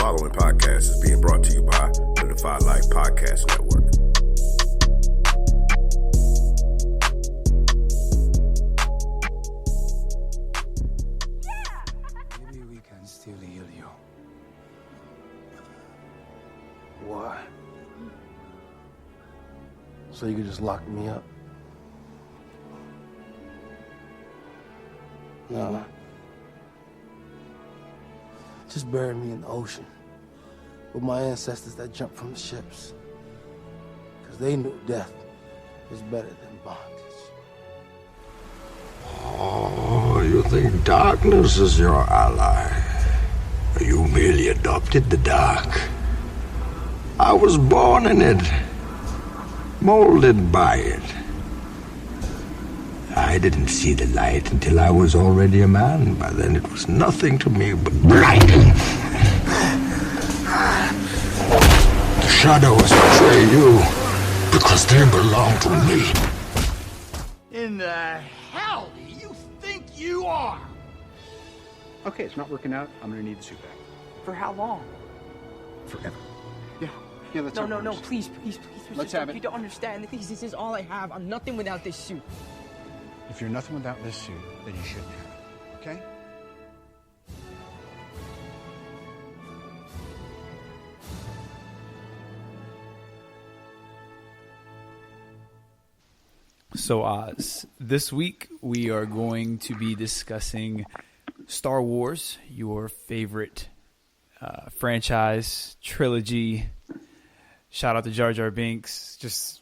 following podcast is being brought to you by the Defy Life Podcast Network. Maybe we can still heal you. Why? So you could just lock me up? No. Just bury me in the ocean with my ancestors that jumped from the ships. Because they knew death is better than bondage. Oh, you think darkness is your ally? You merely adopted the dark. I was born in it, molded by it. I didn't see the light until I was already a man. By then it was nothing to me but blinding. The shadows betray you because they belong to me. In the hell do you think you are? Okay, it's not working out. I'm gonna need the suit back. For how long? Forever. Yeah, let's No, have it. please. Let's have it. You don't understand. This is all I have. I'm nothing without this suit. If you're nothing without this suit, then you shouldn't have it. Okay? So, Oz, this week we are going to be discussing Star Wars, your favorite franchise, trilogy. Shout out to Jar Jar Binks. Just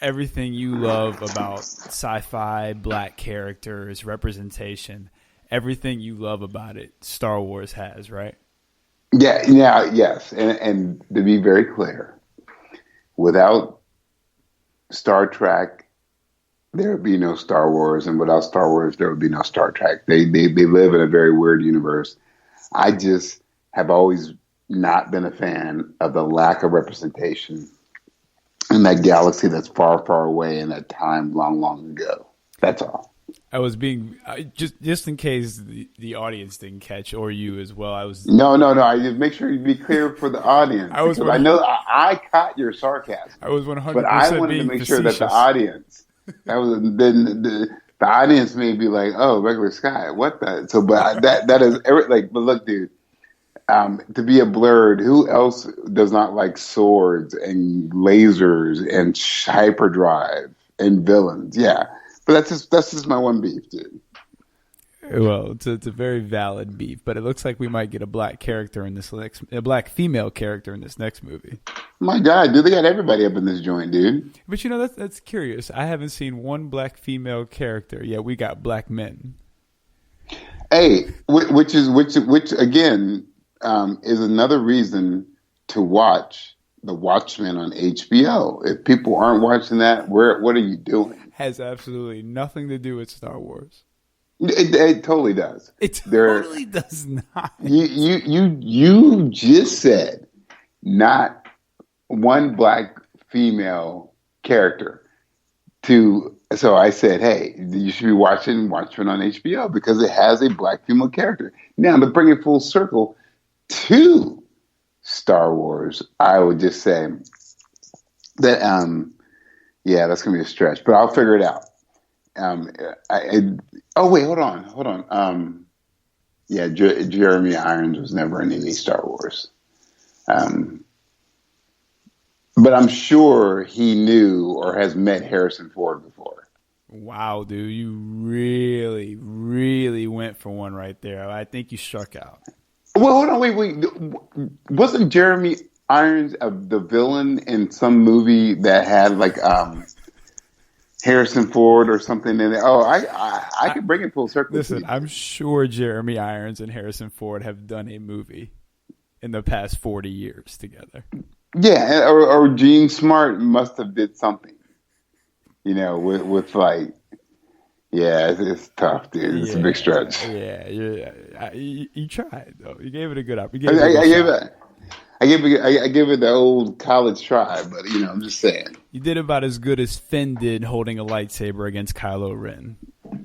everything you love about sci-fi, black characters, representation, everything you love about it, Star Wars has, right? Yes. And to be very clear, without Star Trek, there would be no Star Wars, and without Star Wars, there would be no Star Trek. They live in a very weird universe. I just have always not been a fan of the lack of representation in that galaxy that's far, far away in that time long, long ago. That's all. I was being just in case the audience didn't catch, or you as well. No. I just make sure you be clear for the audience. I know I caught your sarcasm. I was 100%. But I wanted to make sure that the audience, the audience may be like, oh, regular Sky, what the? So, but that is like. But look, dude. To be a blurred, who else does not like swords and lasers and hyperdrive and villains? Yeah, but that's just my one beef, dude. Well, it's a very valid beef, but it looks like we might get a black black female character in this next movie. My God, dude, they got everybody up in this joint, dude. But that's curious. I haven't seen one black female character yet. We got black men. Hey, which again. Is another reason to watch The Watchmen on HBO. If people aren't watching that, what are you doing? Has absolutely nothing to do with Star Wars. It totally does. It totally does not. You just said not one black female character. So I said, hey, you should be watching Watchmen on HBO because it has a black female character. Now to bring it full circle to Star Wars, I would just say that that's gonna be a stretch, but I'll figure it out. Wait, hold on. Jeremy Irons was never in any Star Wars, but I'm sure he knew or has met Harrison Ford before. Wow, dude, you really, really went for one right there. I think you struck out. Well, hold on, wait. Wasn't Jeremy Irons the villain in some movie that had like Harrison Ford or something in it? Oh, I could bring it full circle. Listen, I'm sure Jeremy Irons and Harrison Ford have done a movie in the past 40 years together. Yeah, or Gene Smart must have did something, with like. Yeah, it's tough, dude. It's a big stretch. Yeah. You tried though. You gave it a good up. I gave it the old college try, but I'm just saying. You did about as good as Finn did holding a lightsaber against Kylo Ren.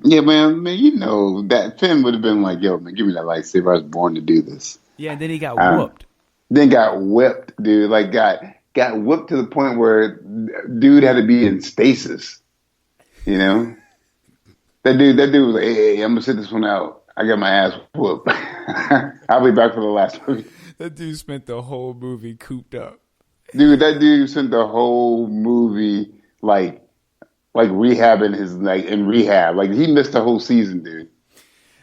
Yeah, man, that Finn would have been like, yo, man, give me that lightsaber. I was born to do this. Yeah, and then he got whooped. then got whipped, dude. Like got whipped to the point where dude had to be in stasis. You know, that dude was like, hey, I'm gonna sit this one out. I got my ass whooped. I'll be back for the last movie. That dude spent the whole movie cooped up. Dude, that dude spent the whole movie like rehabbing his in rehab. Like he missed the whole season, dude.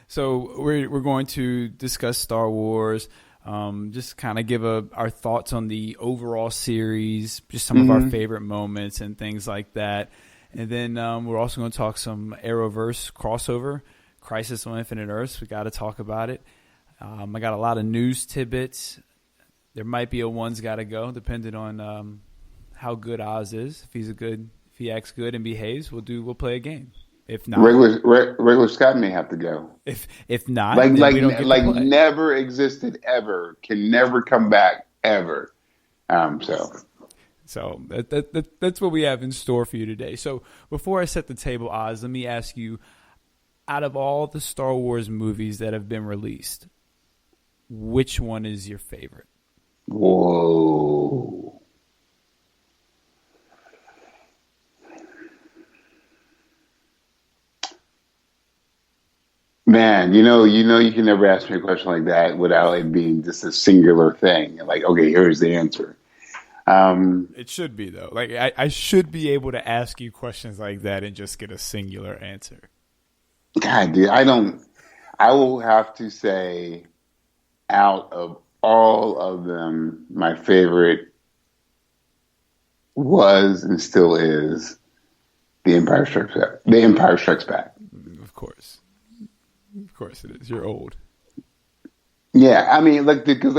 So we're going to discuss Star Wars. Just kind of give our thoughts on the overall series, just some of our favorite moments and things like that. And then we're also going to talk some Arrowverse crossover, Crisis on Infinite Earths. We got to talk about it. I got a lot of news tidbits. There might be a one's got to go, depending on how good Oz is. If he acts good and behaves, we'll play a game. If not, regular Scott may have to go. If not, like we don't get to play. Never existed ever, can never come back ever. So that's what we have in store for you today. So before I set the table, Oz, let me ask you: out of all the Star Wars movies that have been released, which one is your favorite? Whoa. Man, you know, you can never ask me a question like that without it being just a singular thing. Like, okay, here's the answer. It should be, though. Like, I should be able to ask you questions like that and just get a singular answer. God, dude, I will have to say, out of all of them, my favorite was and still is The Empire Strikes Back. The Empire Strikes Back. Of course it is. You're old. Yeah, I mean, because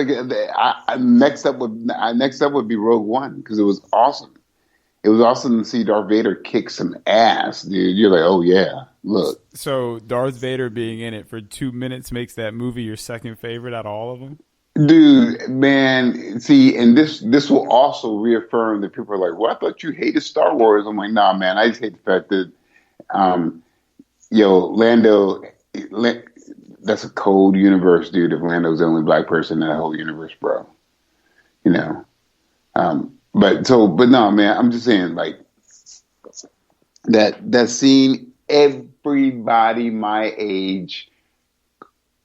next up would be Rogue One because it was awesome. It was awesome to see Darth Vader kick some ass, dude. You're like, oh yeah, look. So Darth Vader being in it for 2 minutes makes that movie your second favorite out of all of them? Dude, man, see, and this will also reaffirm that people are like, well, I thought you hated Star Wars. I'm like, nah, man, I just hate the fact that, Lando, that's a cold universe, dude. If Lando's the only black person in that whole universe, bro, you know. But no, man, I'm just saying, like, that scene, everybody my age,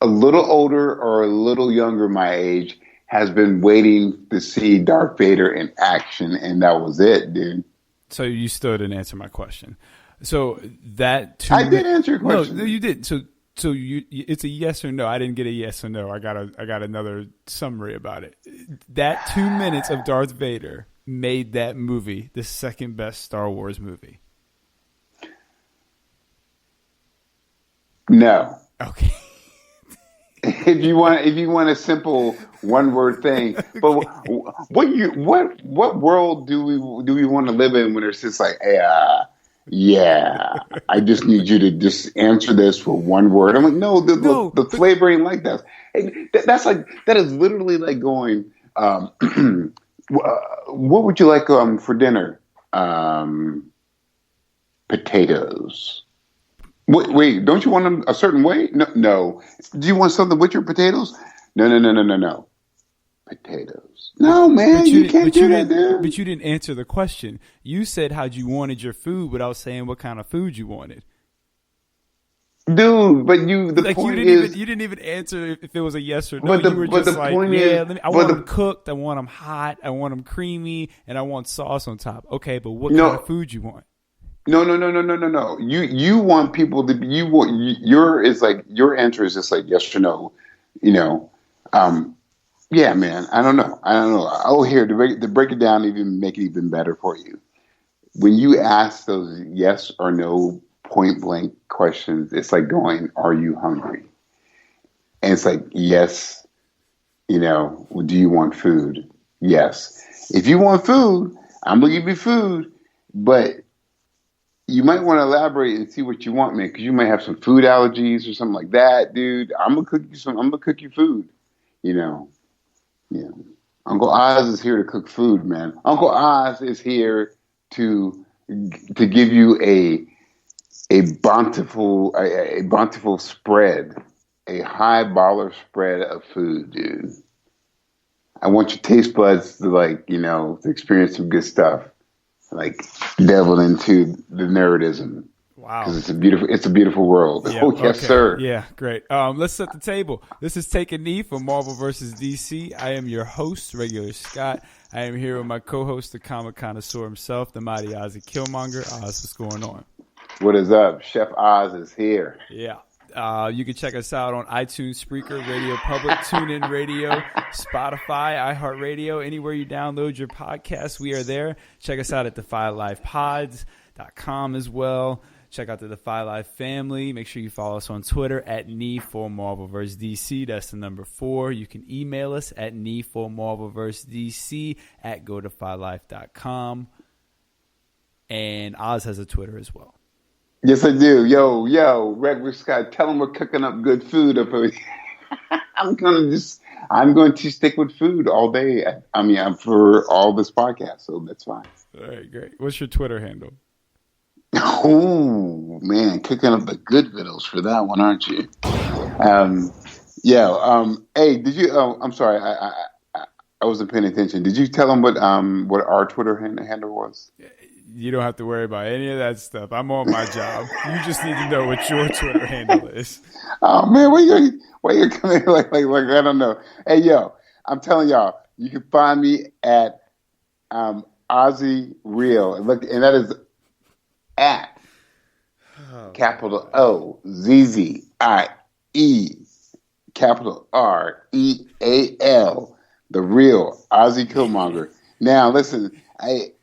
a little older or a little younger my age, has been waiting to see Darth Vader in action, and that was it, dude. So you still didn't answer my question. So that I did answer your question. No, you did. So it's a yes or no. I didn't get a yes or no. I got another summary about it. That 2 minutes of Darth Vader made that movie the second best Star Wars movie. No. Okay. If you want a simple one word thing, but what world do we want to live in when it's just like, yeah, I just need you to just answer this with one word. I'm like, no, the flavor ain't like that. That is literally like going, what would you like for dinner? Potatoes. Wait, don't you want them a certain way? No. Do you want something with your potatoes? No. Potatoes. No, man, you can't do that, dude. But you didn't answer the question. You said how'd you wanted your food without saying what kind of food you wanted. Dude, but you didn't even answer if it was a yes or no. You were just like, I want them cooked, I want them hot, I want them creamy, and I want sauce on top. Okay, but what kind of food you want? No. You want people to be. Your answer is just like yes or no. You know, yeah, man. I don't know. Oh, here to break it down, even make it even better for you. When you ask those yes or no point blank questions, it's like going, "Are you hungry?" And it's like, yes. You know, do you want food? Yes. If you want food, I'm gonna give you food, but you might want to elaborate and see what you want, man, because you might have some food allergies or something like that, dude. I'm gonna cook you food, you know. Yeah. Uncle Oz is here to cook food, man. Uncle Oz is here to give you a bountiful spread, a high baller spread of food, dude. I want your taste buds to like, to experience some good stuff, like delve into the nerdism. Wow. Because it's a beautiful world. Yeah, Oh, yes, okay. sir. Yeah, great. Let's set the table. This is Take a Knee for Marvel vs. DC. I am your host, Regular Scott. I am here with my co-host, the comic connoisseur himself, the mighty Ozzy Killmonger. Oz, what's going on? What is up? Chef Oz is here. Yeah. You can check us out on iTunes, Spreaker, Radio Public, TuneIn Radio, Spotify, iHeartRadio, anywhere you download your podcasts, we are there. Check us out at DefyLifePods.com as well. Check out the Defy Life family. Make sure you follow us on Twitter at Knee4Marvel vs. DC. That's the number 4. You can email us at Knee4Marvel vs. DC at GoDefyLife.com. And Oz has a Twitter as well. Yes, I do. Yo, Regular Scott, tell them we're cooking up good food up here. I'm going to stick with food all day. I'm for all this podcast, so that's fine. All right, great. What's your Twitter handle? Oh man, cooking up the good vittles for that one, aren't you? Hey, did you? Oh, I'm sorry, I wasn't paying attention. Did you tell them what our Twitter handle was? You don't have to worry about any of that stuff. I'm on my job. You just need to know what your Twitter handle is. Oh man, why you coming like I don't know? Hey yo, I'm telling y'all, you can find me at Ozzy Real, and that is at capital OZZIE capital REAL, the real Ozzy Killmonger. Now listen,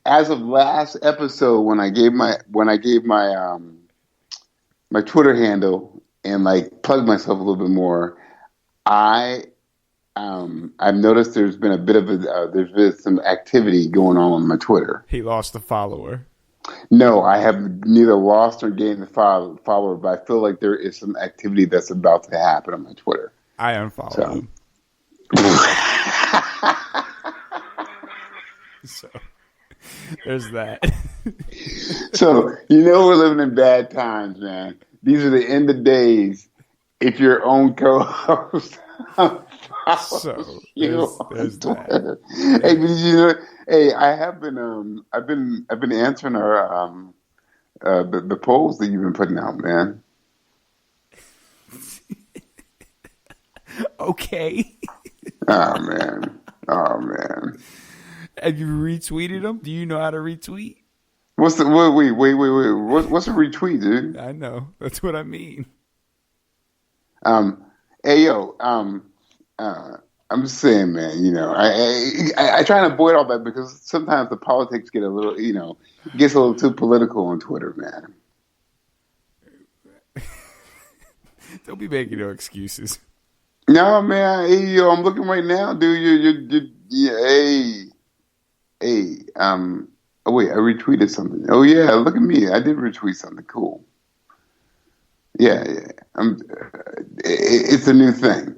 as of last episode when I gave my my Twitter handle and like plugged myself a little bit more, I've noticed there's been there's been some activity going on my Twitter. He lost a follower. No, I have neither lost or gained the follower, but I feel like there is some activity that's about to happen on my Twitter. I unfollowed him. So there's that. So we're living in bad times, man. These are the end of days. If your own co-host so there's that. Hey, but hey, I have been I've been answering our the polls that you've been putting out, man. Okay. Oh man. Have you retweeted them? Do you know how to retweet? What's the wait? What's a retweet, dude? I know. That's what I mean. Hey yo, I'm just saying, man. I try and avoid all that because sometimes the politics get a little, gets a little too political on Twitter, man. Don't be making no excuses. No, man. Hey, yo, I'm looking right now, dude. Oh wait, I retweeted something. Oh yeah, look at me. I did retweet something cool. Yeah. It's a new thing.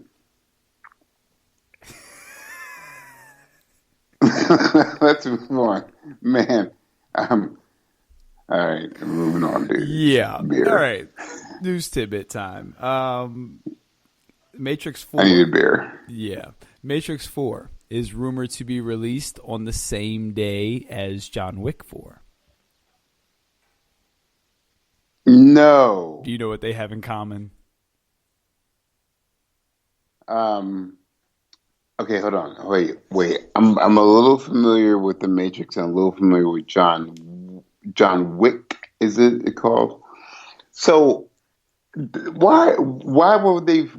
Let's move on, man. All right, moving on, dude. Yeah. Beer. All right. News tidbit time. Matrix 4. I need a beer. Yeah. Matrix 4 is rumored to be released on the same day as John Wick 4. No. Do you know what they have in common? Okay, hold on. Wait. I'm a little familiar with the Matrix and a little familiar with John Wick. Is it called? So why would the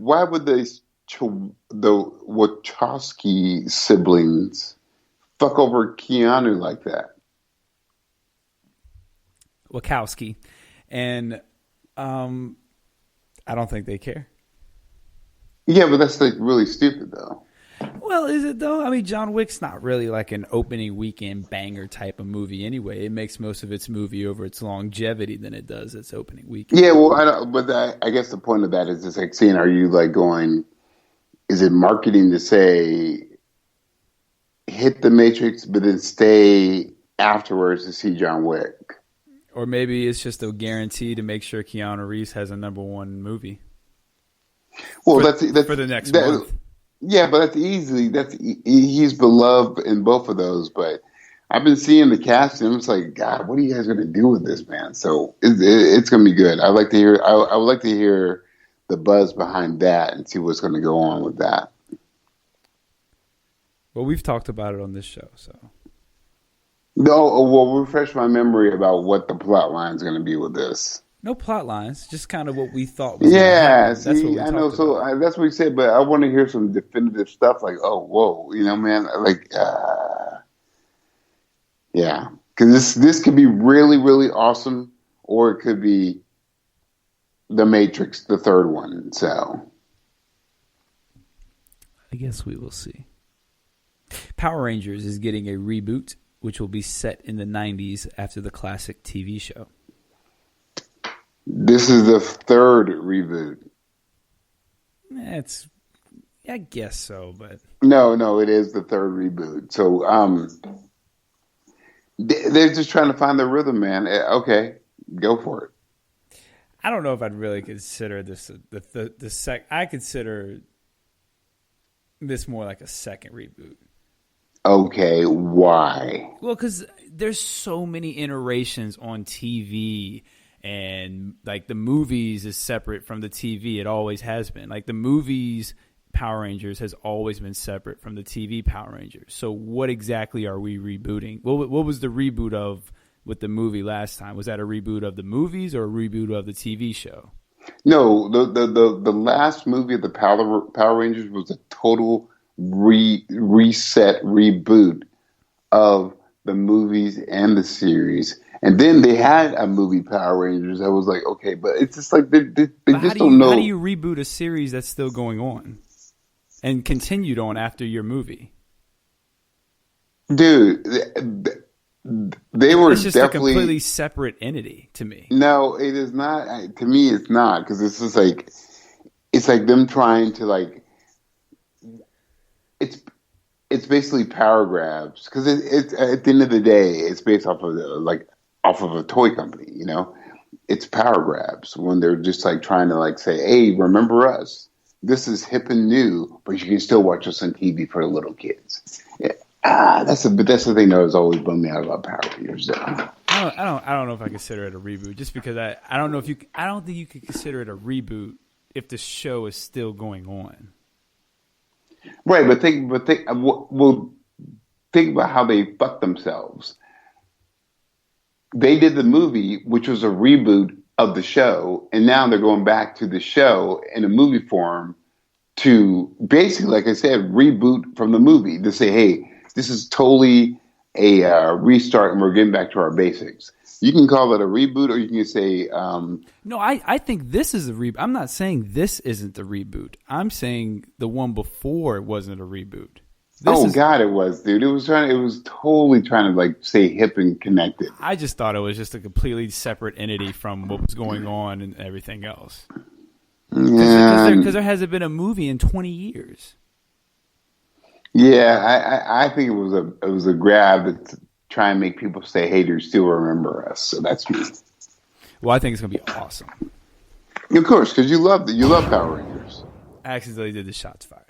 Wachowski siblings fuck over Keanu like that? Wachowski. And I don't think they care. Yeah, but that's like really stupid though. Well, is it though? I mean, John Wick's not really like an opening weekend banger type of movie anyway. It makes most of its movie over its longevity than it does its opening weekend. Yeah, well, I guess the point of that is just like seeing, are you like going, is it marketing to say hit the Matrix but then stay afterwards to see John Wick? Or maybe it's just a guarantee to make sure Keanu Reeves has a #1 movie. Well, for, that's for the next month. Yeah, but he's beloved in both of those. But I've been seeing the cast, and it's like, God, what are you guys going to do with this, man? So it's going to be good. I'd like to hear. I would like to hear the buzz behind that and see what's going to go on with that. Well, we've talked about it on this show, so. No, well, refresh my memory about what the plot line is going to be with this. No plot lines, just kind of what we thought was going to happen. See, That's what we I know. talked about. That's what we said, but I want to hear some definitive stuff like, oh, whoa, man, like, yeah, because this could be really, really awesome, or it could be The Matrix, the third one. So, I guess we will see. Power Rangers is getting a reboot, which will be set in the 90s after the classic TV show. This is the third reboot. I guess so, but no, it is the third reboot. So, they're just trying to find the rhythm, man. Okay, go for it. I don't know if I'd really consider this I consider this more like a second reboot. Okay, why? Well, because there's so many iterations on TV, and like the movies is separate from the TV. It always has been. Like the movies Power Rangers has always been separate from the TV Power Rangers. So what exactly are we rebooting? What was the reboot of with the movie last time? Was that a reboot of the movies or a reboot of the TV show? No, the last movie of the Power Rangers was a total reset reboot of the movies and the series. And then they had a movie Power Rangers that was like, okay, but it's just like they just don't know. How do you reboot a series that's still going on and continued on after your movie? Dude, they were It's just definitely a completely separate entity to me. No, it is not. To me, it's not, because it's just like them trying to like. It's basically power grabs, because it's at the end of the day, it's based off of a toy company. It's power grabs when they're just like trying to like say, hey, remember us? This is hip and new, but you can still watch us on TV for the little kids. Yeah. That's the thing that has always bummed me out about Power Rangers. I don't know if I consider it a reboot, just because I don't think you could consider it a reboot if the show is still going on. Right, but think about how they fucked themselves. They did the movie, which was a reboot of the show, and now they're going back to the show in a movie form to basically, like I said, reboot from the movie to say, hey, this is totally a restart, and we're getting back to our basics. You can call it a reboot, or you can say... No, I think this is a reboot. I'm not saying this isn't the reboot. I'm saying the one before wasn't a reboot. God, it was, dude. It was totally trying to like say hip and connected. I just thought it was just a completely separate entity from what was going on and everything else. Because there hasn't been a movie in 20 years. Yeah, I think it was a grab to try and make people say, "Hey, do you still remember us?" So that's me. Well, I think it's gonna be awesome. Of course, because you love Power Rangers. I accidentally did the shots fired.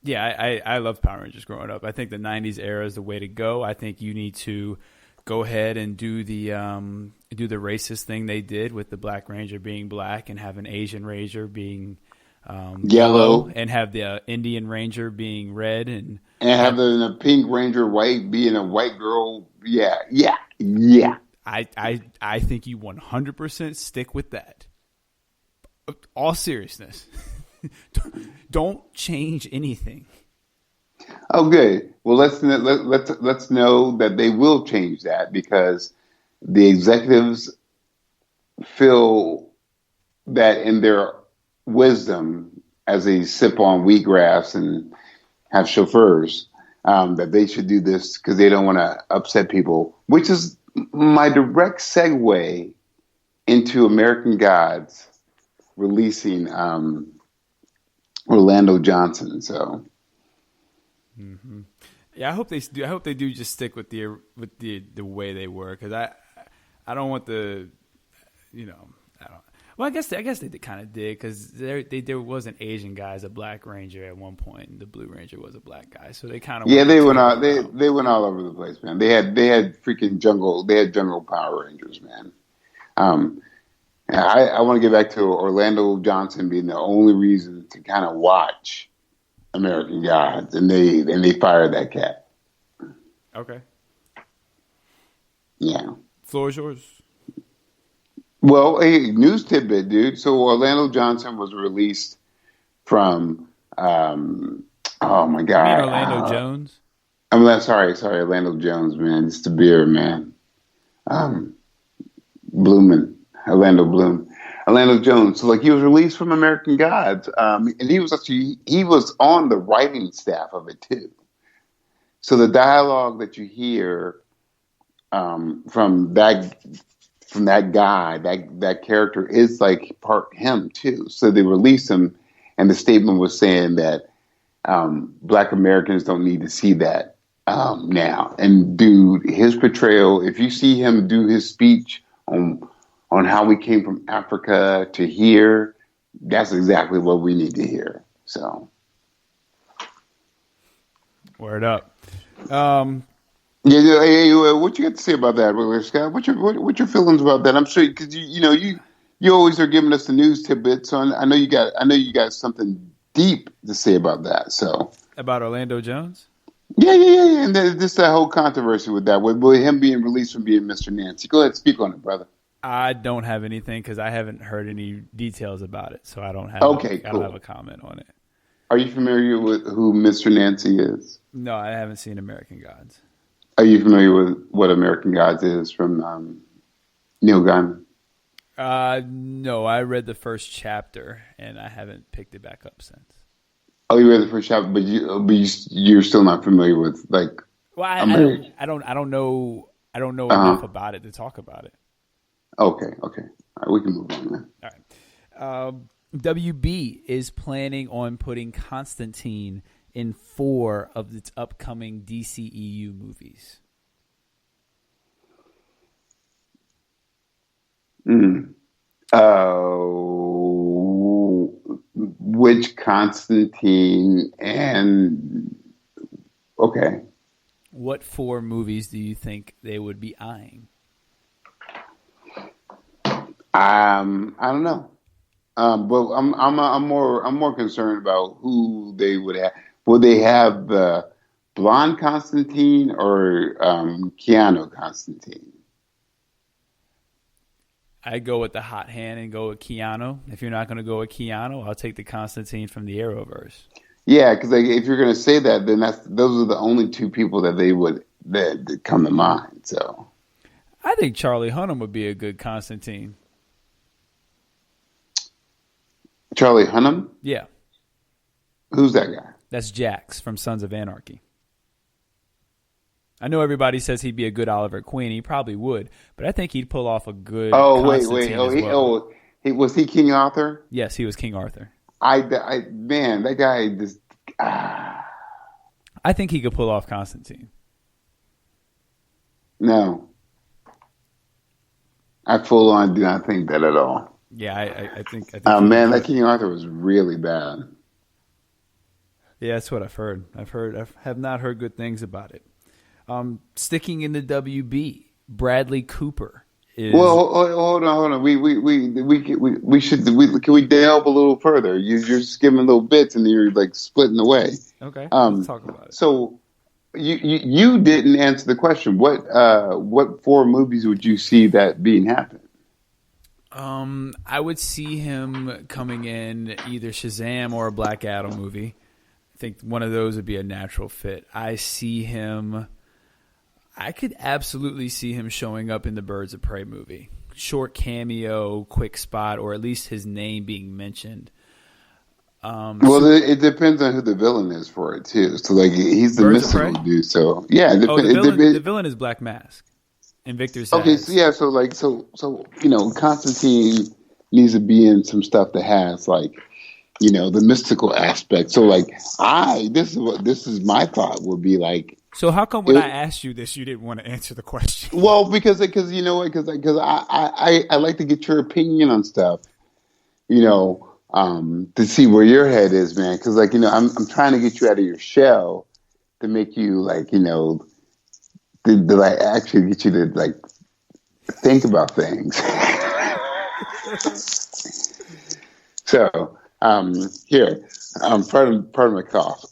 Yeah, I love Power Rangers growing up. I think the '90s era is the way to go. I think you need to go ahead and do the racist thing they did with the Black Ranger being black and have an Asian Ranger being yellow, and have the Indian Ranger being red, and have the Pink Ranger white being a white girl. Yeah. I think you 100% stick with that. All seriousness. Don't change anything. Oh, good. Well, let's know that they will change that, because the executives feel that in their wisdom, as they sip on wheatgrass and have chauffeurs, that they should do this because they don't want to upset people, which is my direct segue into American Gods releasing Orlando Johnson. So, yeah, I hope they do. I hope they do just stick with the way they were, because I don't want the, Well, I guess they kind of did because there was an Asian guy as a Black Ranger at one point, and the Blue Ranger was a black guy. So they kind of They went all they went all over the place, man. They had freaking jungle Power Rangers, man. I want to get back to Orlando Johnson being the only reason to kind of watch American Gods, and they fired that cat. Okay. Yeah. Floor is yours. Well, hey, news tidbit, dude. So Orlando Johnson was released from, oh my God. You mean Orlando Jones? Sorry, Orlando Jones, man. It's the beer, man. Orlando Bloom. Orlando Jones. So, like, he was released from American Gods. And he was on the writing staff of it, too. So the dialogue that you hear from that guy, that character is like part him too. So they released him, and the statement was saying that Black Americans don't need to see that now. And dude, his portrayal, if you see him do his speech on how we came from Africa to here, that's exactly what we need to hear. So, word up. Hey, what you got to say about that, Scott? What's your feelings about that? I'm sure because you always are giving us the news tidbits, so I know you got something deep to say about that. So about Orlando Jones? Yeah, and this that whole controversy with that, with him being released from being Mr. Nancy. Go ahead, speak on it, brother. I don't have anything because I haven't heard any details about it, so I don't have. Cool. I don't have a comment on it. Are you familiar with who Mr. Nancy is? No, I haven't seen American Gods. Are you familiar with what American Gods is from Neil Gaiman? No, I read the first chapter and I haven't picked it back up since. Oh, you read the first chapter, but you're still not familiar with like. Well, I don't know enough about it to talk about it. Okay. All right, we can move on then. All right. WB is planning on putting Constantine in 4 of its upcoming DCEU movies. Which Constantine and okay. What 4 movies do you think they would be eyeing? I don't know. But I'm more concerned about who they would have. Will they have the blonde Constantine or Keanu Constantine? I go with the hot hand and go with Keanu. If you're not going to go with Keanu, I'll take the Constantine from the Arrowverse. Yeah, because if you're going to say that, then those are the only 2 people that come to mind. So, I think Charlie Hunnam would be a good Constantine. Charlie Hunnam? Yeah. Who's that guy? That's Jax from Sons of Anarchy. I know everybody says he'd be a good Oliver Queen. He probably would, but I think he'd pull off a good. Wait. Was he King Arthur? Yes, he was King Arthur. Man, that guy just. I think he could pull off Constantine. No, I full on do not think that at all. Yeah, I think. Man, that King Arthur was really bad. Yeah, that's what I've heard. I have not heard good things about it. Sticking in the WB, Bradley Cooper is. Well, hold on. Can we delve a little further? You're just giving little bits and you're like splitting away. Okay, let's talk about it. So you didn't answer the question. What 4 movies would you see that being happen? I would see him coming in either Shazam or a Black Adam movie. I think one of those would be a natural fit. I could absolutely see him showing up in the Birds of Prey movie. Short cameo, quick spot, or at least his name being mentioned. It depends on who the villain is for it too. So like he's the mystical dude. So yeah, the villain is Black Mask. And Victor says, okay, so Constantine needs to be in some stuff that has like, the mystical aspect. So like this is my thought would be like. So how come when I asked you this, you didn't want to answer the question? Well, because I like to get your opinion on stuff. to see where your head is, man. Because I'm trying to get you out of your shell to make you to like actually get you to like think about things. So here, pardon my cough.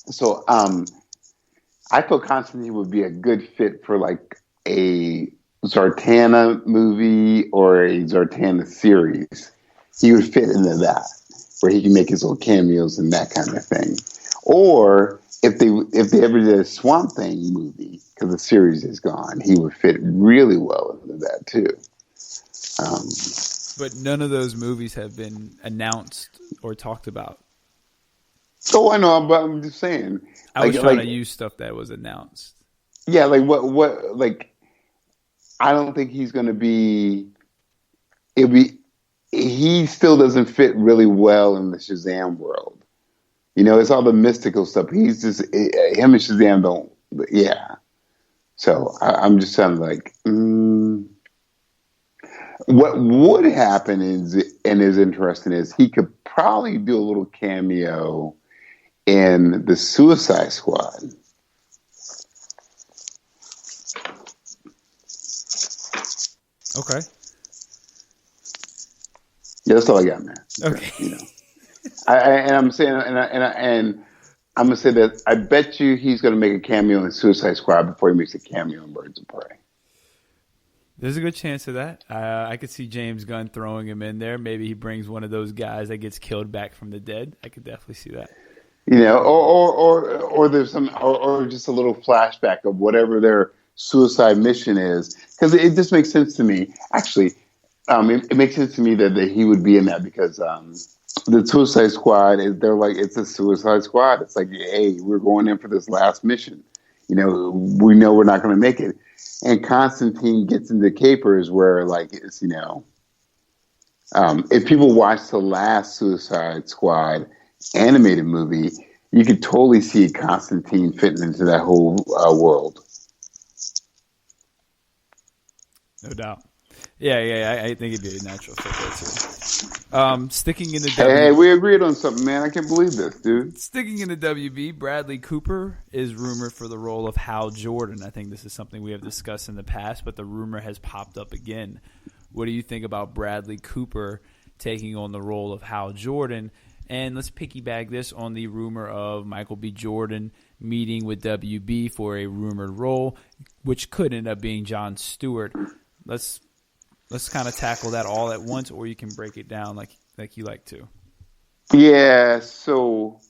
So I thought Constantine would be a good fit for like a Zartana movie or a Zartana series. He would fit into that, where he can make his little cameos and that kind of thing. Or if they ever did a Swamp Thing movie, because the series is gone, he would fit really well into that too. But none of those movies have been announced or talked about. Oh, I know, but I'm just saying. I was trying to use stuff that was announced. Yeah, like I don't think he's going to be. He still doesn't fit really well in the Shazam world. It's all the mystical stuff. He's just him and Shazam don't. Yeah. So I'm just kind of like, what would happen is interesting is he could probably do a little cameo in the Suicide Squad. Okay. Yeah, that's all I got, man. Okay. I'm saying, and I'm gonna say that I bet you he's gonna make a cameo in Suicide Squad before he makes a cameo in Birds of Prey. There's a good chance of that. I could see James Gunn throwing him in there. Maybe he brings one of those guys that gets killed back from the dead. I could definitely see that. Or there's or just a little flashback of whatever their suicide mission is, because it just makes sense to me. Actually, it makes sense to me that he would be in that because the Suicide Squad it's a Suicide Squad. It's like, hey, we're going in for this last mission. We know we're not going to make it, and Constantine gets into capers where it's if people watch the last Suicide Squad animated movie, you could totally see Constantine fitting into that whole world. No doubt. Yeah, I think it'd be a natural fit there too. Sticking in the Hey, we agreed on something, man. I can't believe this, dude. Sticking in the WB, Bradley Cooper is rumored for the role of Hal Jordan. I think this is something we have discussed in the past, but the rumor has popped up again. What do you think about Bradley Cooper taking on the role of Hal Jordan? And let's piggyback this on the rumor of Michael B. Jordan meeting with WB for a rumored role, which could end up being Jon Stewart. Let's kind of tackle that all at once, or you can break it down like you like to. Yeah, so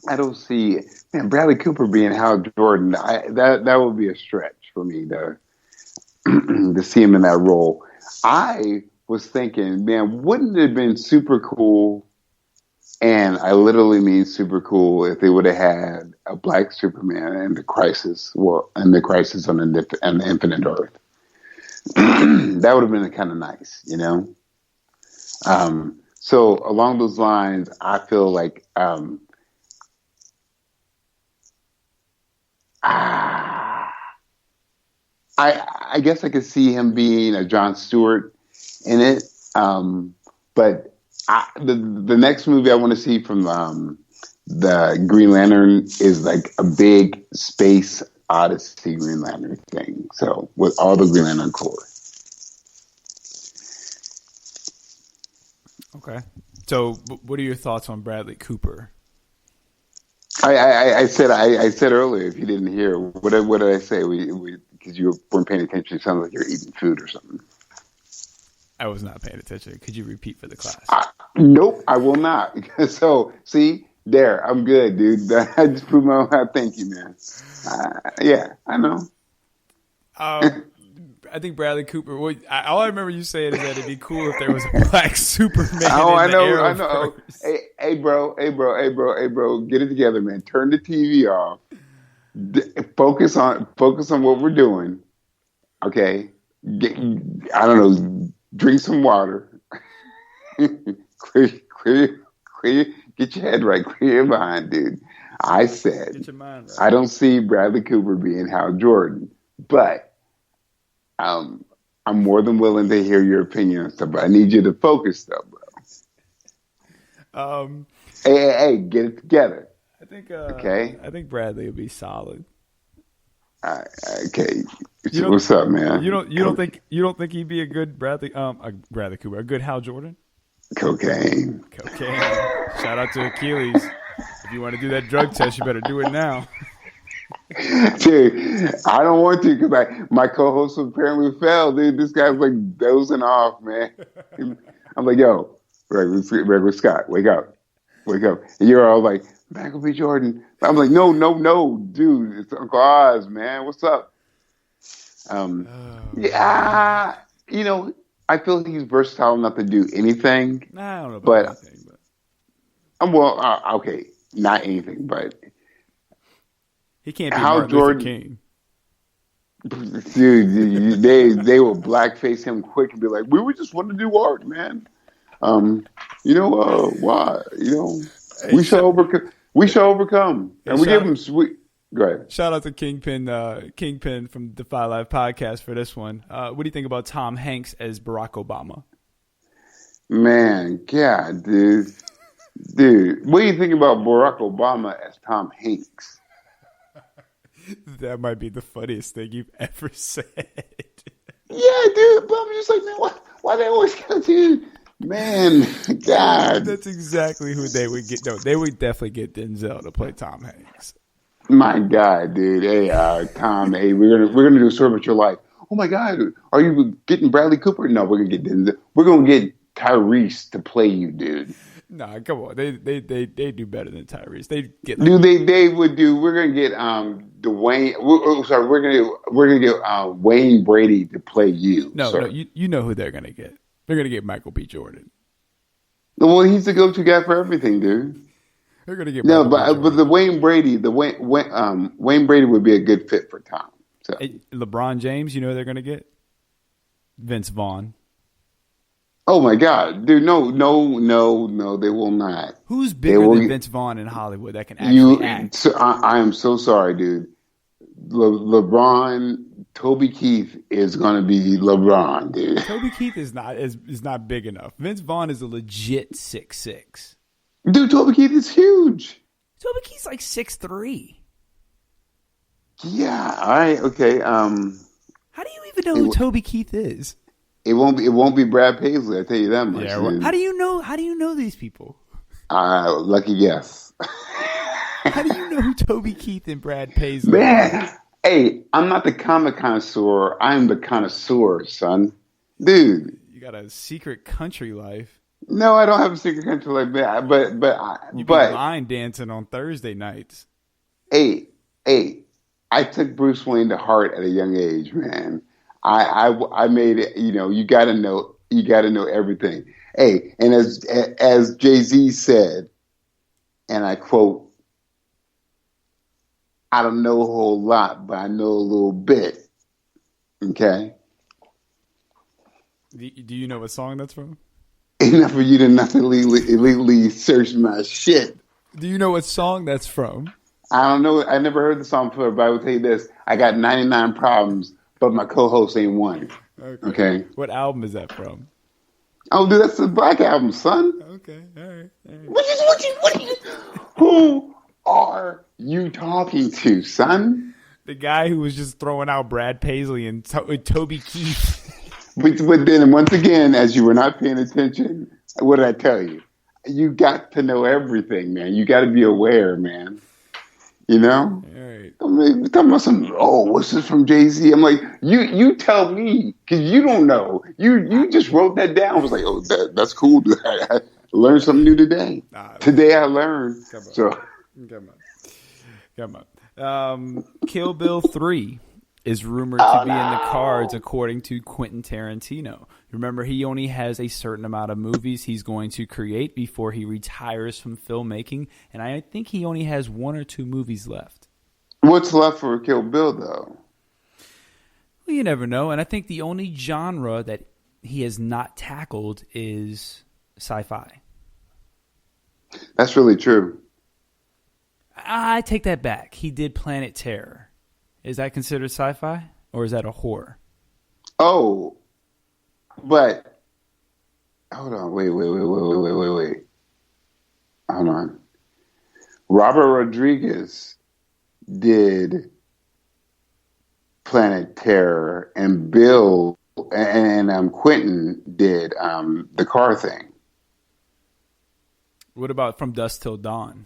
I don't see Bradley Cooper being Hal Jordan. That would be a stretch for me to see him in that role. I was thinking, man, wouldn't it have been super cool? And I literally mean super cool if they would have had a black Superman in the Crisis on the Infinite Earth. That would have been kind of nice, So along those lines, I feel like I guess I could see him being a Jon Stewart in it, but the next movie I want to see from the Green Lantern is like a big space Odyssey Green Lantern thing. So with all the Green Lantern Corps. Okay. So what are your thoughts on Bradley Cooper? I said earlier, if you didn't hear, what did I say? Because you weren't paying attention. It sounds like you're eating food or something. I was not paying attention. Could you repeat for the class? Nope, I will not. So, see, there, I'm good, dude. I just proved my own. Thank you, man. Yeah, I know. I think Bradley Cooper. All I remember you saying is that it'd be cool if there was a black Superman. Oh, I know. Arrowverse. Hey, bro. Get it together, man. Turn the TV off. Focus on what we're doing. Okay. I don't know. Drink some water. clear. Get your head right. Clear your mind, dude. I said, get your mind right. I don't see Bradley Cooper being Hal Jordan, but I'm more than willing to hear your opinion on stuff, but I need you to focus, though, bro. Hey, get it together. Okay. I think Bradley will be solid. Okay. What's up, man? You don't think he'd be a good Bradley Cooper, a good Hal Jordan? Cocaine. Shout out to Achilles. If you want to do that drug test, you better do it now. Dude, I don't want to because my co-host apparently failed, dude. This guy's like dozing off, man. I'm like, yo, regular Scott, wake up. And you're all like, Michael B. Jordan. I'm like, no, dude, it's Uncle Oz, man. What's up? Yeah, I feel he's versatile enough to do anything. Nah, I don't know about anything, but okay, not anything, but he can't be Martin Luther King. Dude, they will blackface him quick and be like, we would just want to do art, man. Why? We shall overcome. And we give him sweet. Go ahead. Shout out to Kingpin from Defy Live podcast for this one. What do you think about Tom Hanks as Barack Obama? Man, God, dude. What do you think about Barack Obama as Tom Hanks? That might be the funniest thing you've ever said. Yeah, dude, but I'm just like, man, why they always go to, man, God. That's exactly who they would get. No, they would definitely get Denzel to play Tom Hanks. My God, dude. Hey, Tom, hey, we're gonna do a story about your life. Oh my God, are you getting Bradley Cooper? No, we're gonna get Denzel. We're gonna get Tyrese to play you, dude. Nah, come on. They do better than Tyrese. They get they would do. We're gonna get Dwayne. We're gonna get Wayne Brady to play you. No, you know who they're gonna get. They're gonna get Michael B. Jordan. Well, he's the go-to guy for everything, dude. They're gonna get but the Wayne Brady, Wayne Brady would be a good fit for Tom. So. LeBron James, you know who they're gonna get? Vince Vaughn. Oh my God, dude! No, they will not. Who's bigger than Vince Vaughn in Hollywood that can actually act? So, I am so sorry, dude. LeBron, Toby Keith is going to be LeBron, dude. Toby Keith is not big enough. Vince Vaughn is a legit 6'6". Dude, Toby Keith is huge. Toby Keith's like 6'3". Yeah. All right. Okay. How do you even know who Toby Keith is? It won't be Brad Paisley. I tell you that much. Yeah, well, how do you know these people? Lucky guess. How do you know who Toby Keith and Brad Paisley Man, hey, I'm not the comic connoisseur. I am the connoisseur, son. Dude. You got a secret country life. No, I don't have a secret country life, You be line dancing on Thursday nights. Hey, I took Bruce Wayne to heart at a young age, man. I made it. You got to know everything. Hey, and as Jay-Z said, and I quote, "I don't know a whole lot, but I know a little bit." Okay. Do you know what song that's from? Enough for you to not illegally search my shit. Do you know what song that's from? I don't know. I never heard the song before, but I will tell you this: I got 99 problems. But my co-host ain't one. Okay. What album is that from? Oh, dude, that's the Black Album, son. Okay. All right. Who are you talking to, son? The guy who was just throwing out Brad Paisley and Toby Keith. But then, once again, as you were not paying attention, what did I tell you? You got to know everything, man. You got to be aware, man. You know? All right. I mean, talking about what's this from Jay-Z? I'm like, you tell me, because you don't know. You just wrote that down. I was like, that's cool. I learned something new today. Today I learned. Come on. Kill Bill 3 is rumored to be in the cards, according to Quentin Tarantino. Remember, he only has a certain amount of movies he's going to create before he retires from filmmaking, and I think he only has 1 or 2 movies left. What's left for Kill Bill, though? Well, you never know, and I think the only genre that he has not tackled is sci-fi. That's really true. I take that back. He did Planet Terror. Is that considered sci-fi, or is that a horror? Oh, But hold on, wait. Hold on. Robert Rodriguez did Planet Terror, and Bill and Quentin did the car thing. What about From Dusk Till Dawn?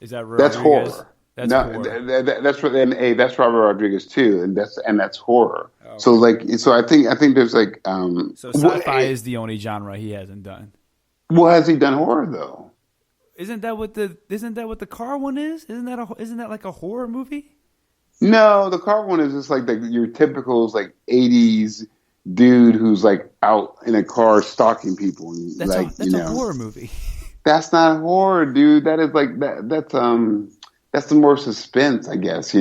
Is that That's Rodriguez? horror. That's No, horror. that's Robert Rodriguez too, and that's horror. Okay. So I think there's like So sci-fi is the only genre he hasn't done. Well, has he done horror though? Isn't that what the car one is? Isn't that like a horror movie? No, the car one is just like your typical like '80s dude who's like out in a car stalking people. And, That's a horror movie. That's not horror, dude. That is like that. That's the more suspense, I guess.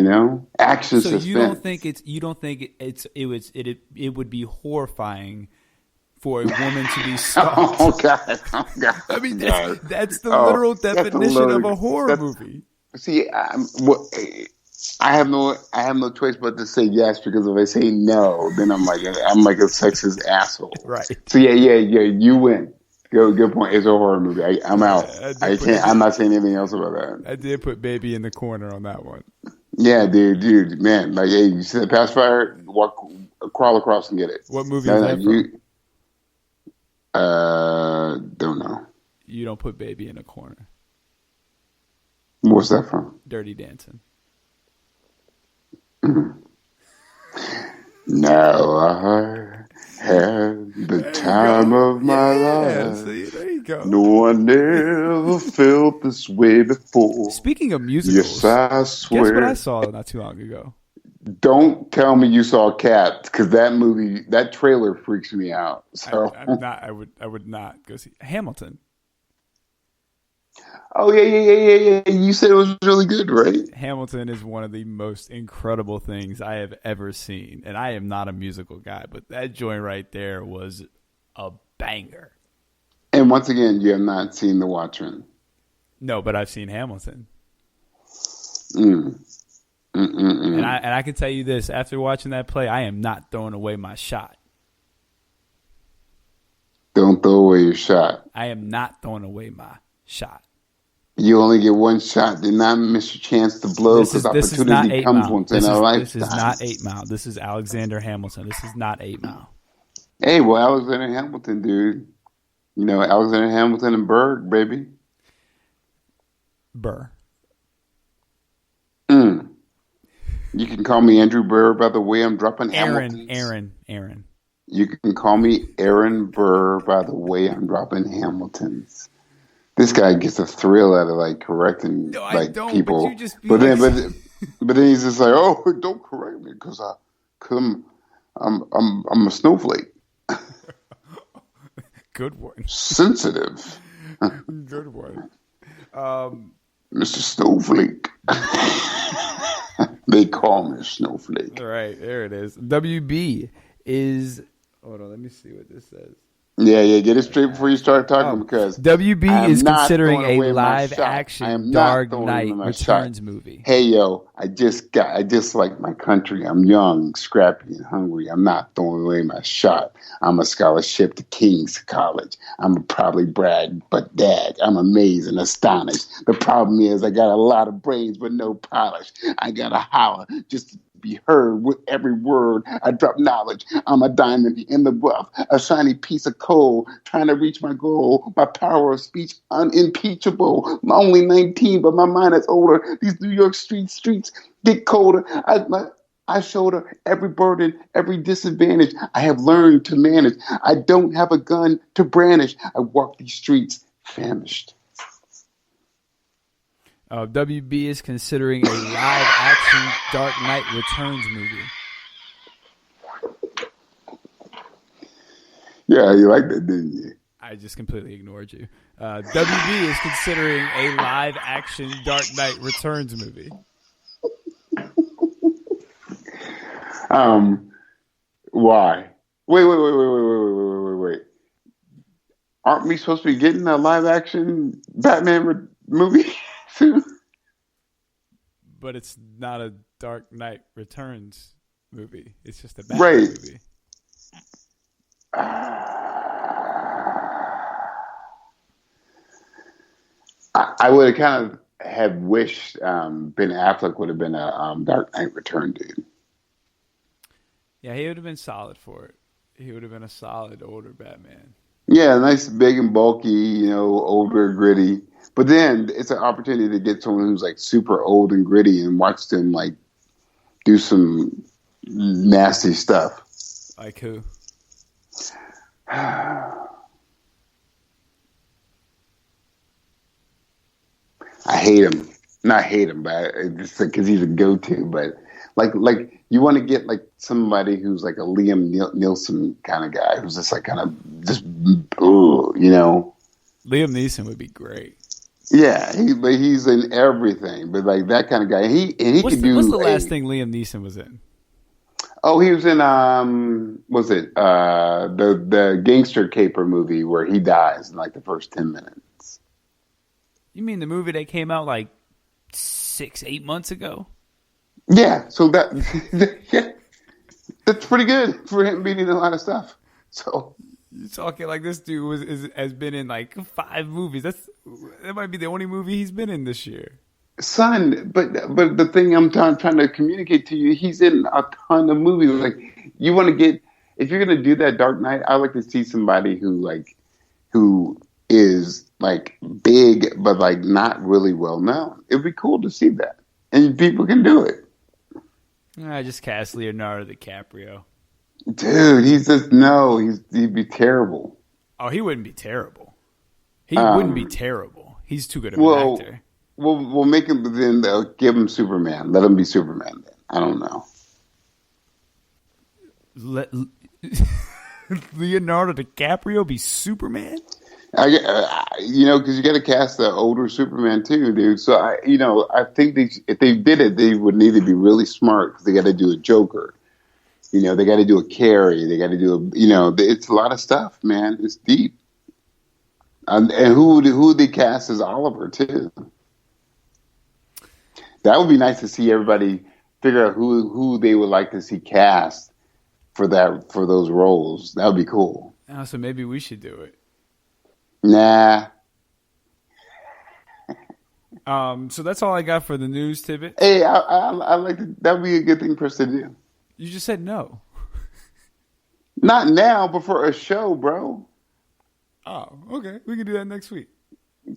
Action So suspense. you don't think it would be horrifying for a woman to be stalked? Oh God! I mean, that's the literal definition of a horror movie. See, I have no choice but to say yes, because if I say no, then I'm like a sexist asshole. Right. So yeah, you win. Good point. It's a horror movie. I'm out. I'm not saying anything else about that. I did put baby in the corner on that one. Yeah, dude, man. Like, hey, you see the pacifier? Crawl across and get it. What movie is that from? Don't know. You don't put baby in a corner. What's that from? Dirty Dancing. Now I had the time of my life. See, there you go. No one ever felt this way before. Speaking of musicals, yes, I swear. Guess what I saw not too long ago? Don't tell me you saw Cats, because that trailer freaks me out. So I would not go see Hamilton. Oh yeah. You said it was really good, right? Hamilton is one of the most incredible things I have ever seen, and I am not a musical guy, but that joint right there was a banger. And once again, you have not seen The Watchmen. No, but I've seen Hamilton. And I can tell you this: after watching that play, I am not throwing away my shot. Don't throw away your shot. I am not throwing away my shot. You only get one shot. Do not miss your chance to blow, because opportunity comes once in a lifetime. This is not 8 Mile. This is Alexander Hamilton. This is not 8 Mile. Hey, well, Alexander Hamilton, dude. Alexander Hamilton and Berg, baby. Burr. You can call me Andrew Burr, by the way I'm dropping Hamilton. Aaron. You can call me Aaron Burr, by the way I'm dropping Hamiltons. This guy gets a thrill out of like correcting people. But you just but then he's just like, oh, don't correct me because I'm a snowflake. Good one. Sensitive. Good one. Mr. Snowflake. They call me Snowflake. All right, there it is. WB is. Hold on, let me see what this says. Yeah, get it straight before you start talking, because WB is considering a live action Dark Knight Returns movie. Hey yo, I just like my country. I'm young, scrappy, and hungry. I'm not throwing away my shot. I'm a scholarship to King's College. I'm probably brag, but dag, I'm amazed and astonished. The problem is I got a lot of brains but no polish. I gotta holler just to be heard with every word. I drop knowledge. I'm a diamond in the rough, a shiny piece of coal, trying to reach my goal. My power of speech unimpeachable. I'm only 19, but my mind is older. These New York streets get colder. I shoulder every burden, every disadvantage. I have learned to manage. I don't have a gun to brandish. I walk these streets famished. WB is considering a live-action Dark Knight Returns movie. Yeah, you liked that, didn't you? I just completely ignored you. WB is considering a live-action Dark Knight Returns movie. Why? Wait. Aren't we supposed to be getting a live-action Batman movie soon? But it's not a Dark Knight Returns movie. It's just a Batman movie. I would have kind of have wished Ben Affleck would have been a Dark Knight Return dude. Yeah, he would have been solid for it. He would have been a solid older Batman. Yeah, nice, big and bulky, older, gritty. But then it's an opportunity to get someone who's like super old and gritty and watch them like do some nasty stuff. Like who? I hate him. Not hate him, but just because he's a go-to. But like you want to get like somebody who's like a Liam Neeson kind of guy, who's just like kind of just, Liam Neeson would be great. Yeah, but he's in everything. But like that kind of guy, he what's could do. What's the last thing Liam Neeson was in? Oh, he was in was it the gangster caper movie where he dies in like the first 10 minutes. You mean the movie that came out like 6-8 months ago? Yeah, so that's pretty good for him being in a lot of stuff. So you're talking like this dude has been in like 5 movies. That might be the only movie he's been in this year. Son, but the thing I'm trying to communicate to you, he's in a ton of movies. Like you want to get, if you're gonna do that Dark Knight, I like to see somebody who is like big but like not really well known. It'd be cool to see that, and people can do it. I just cast Leonardo DiCaprio. Dude, he'd be terrible. Oh, he wouldn't be terrible. He wouldn't be terrible. He's too good of an actor. We'll make him, then give him Superman. Let him be Superman then. I don't know. Let Leonardo DiCaprio be Superman? Because you got to cast the older Superman too, dude. So I think if they did it, they would need to be really smart because they got to do a Joker. They got to do a Carrie. They got to do it's a lot of stuff, man. It's deep. And who they cast as Oliver too? That would be nice to see everybody figure out who they would like to see cast for those roles. That would be cool. Oh, so maybe we should do it. Nah. So that's all I got for the news, Tibbet. Hey, I like to, that would be a good thing for us to do. You just said no. Not now, but for a show, bro. Oh, okay. We can do that next week.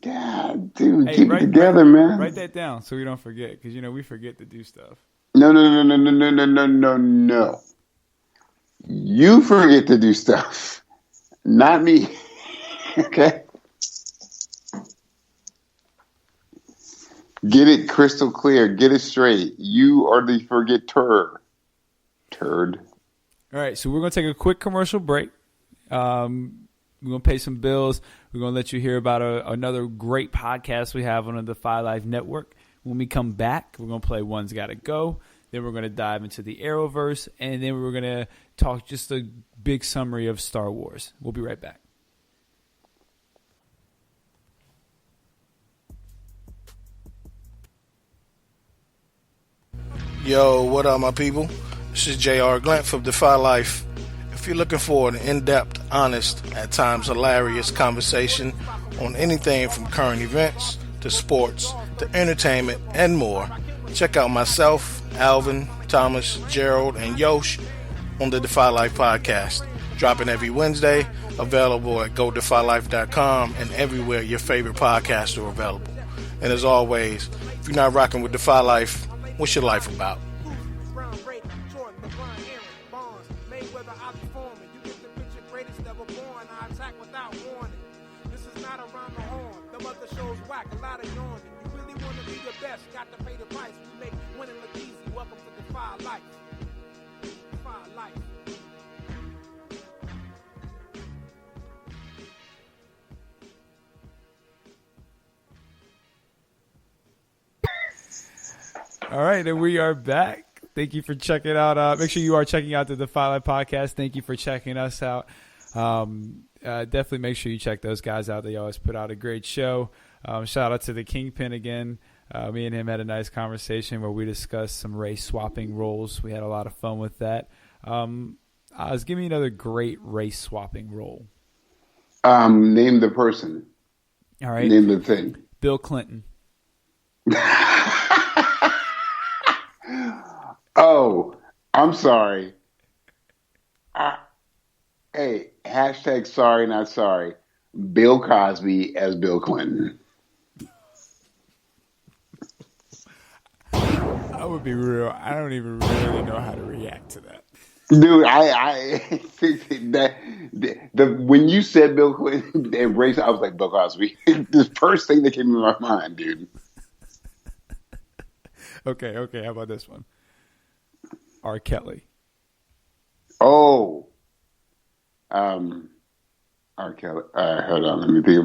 God, dude, keep it together, man. Write that down so we don't forget, because we forget to do stuff. No. You forget to do stuff, not me. Okay. Get it crystal clear. Get it straight. You are the forgetter. Turd. All right, so we're going to take a quick commercial break. We're going to pay some bills. We're going to let you hear about another great podcast we have on the Defy Life Network. When we come back, we're going to play One's Gotta Go. Then we're going to dive into the Arrowverse. And then we're going to talk just a big summary of Star Wars. We'll be right back. Yo, what up, my people? This is J.R. Glent from Defy Life. If you're looking for an in-depth, honest, at times hilarious conversation on anything from current events to sports to entertainment and more, check out myself, Alvin, Thomas, Gerald, and Yosh on the Defy Life podcast. Dropping every Wednesday, available at godefylife.com and everywhere your favorite podcasts are available. And as always, if you're not rocking with Defy Life, what's your life about? All right, and we are back. Thank you for checking out. Make sure you are checking out the Defy Life podcast. Thank you for checking us out. Definitely make sure you check those guys out. They always put out a great show. Shout out to the Kingpin again. Me and him had a nice conversation where we discussed some race swapping roles. We had a lot of fun with that. I Oz, give me another great race swapping role. Name the person. All right. Name the thing. Bill Clinton. Oh, I'm sorry. Hey, hashtag sorry, not sorry. Bill Cosby as Bill Clinton. I would be real. I don't even really know how to react to that. Dude, I think that when you said Bill Clinton and race, I was like, Bill Cosby. The first thing that came to my mind, dude. Okay. How about this one? R. Kelly. Oh. R. Kelly. Hold on, let me think of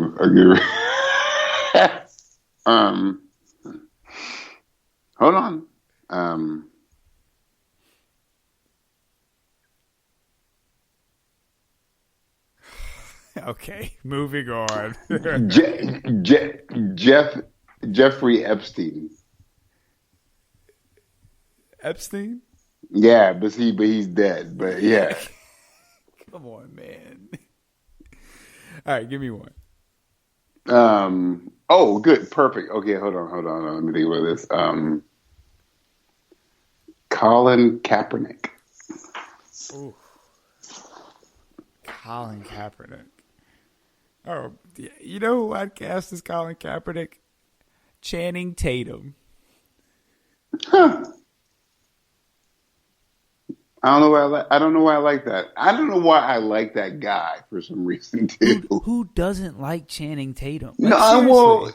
hold on. Okay, moving on. Jeffrey Epstein. Epstein? Yeah, but he's dead. But yeah. Come on, man. All right, give me one. Oh, good, perfect. Okay, hold on. Let me think about this. Colin Kaepernick. Ooh. Colin Kaepernick. Oh, you know who I'd cast as Colin Kaepernick? Channing Tatum. Huh. I don't know why I don't know why I like that. I don't know why I like that guy for some reason too. Who doesn't like Channing Tatum? No, well,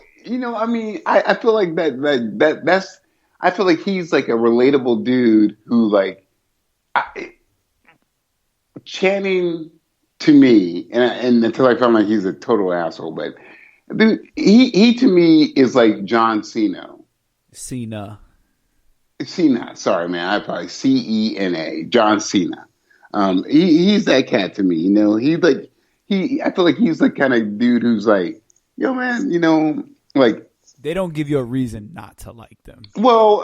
I mean, I feel like that's I feel like he's like a relatable dude who Channing to me, and until I found like he's a total asshole, but dude, he to me is like John Cena. Cena, sorry man, I probably Cena, John Cena. He's that cat to me, I feel like he's the kind of dude who's like, yo man, like they don't give you a reason not to like them. Well,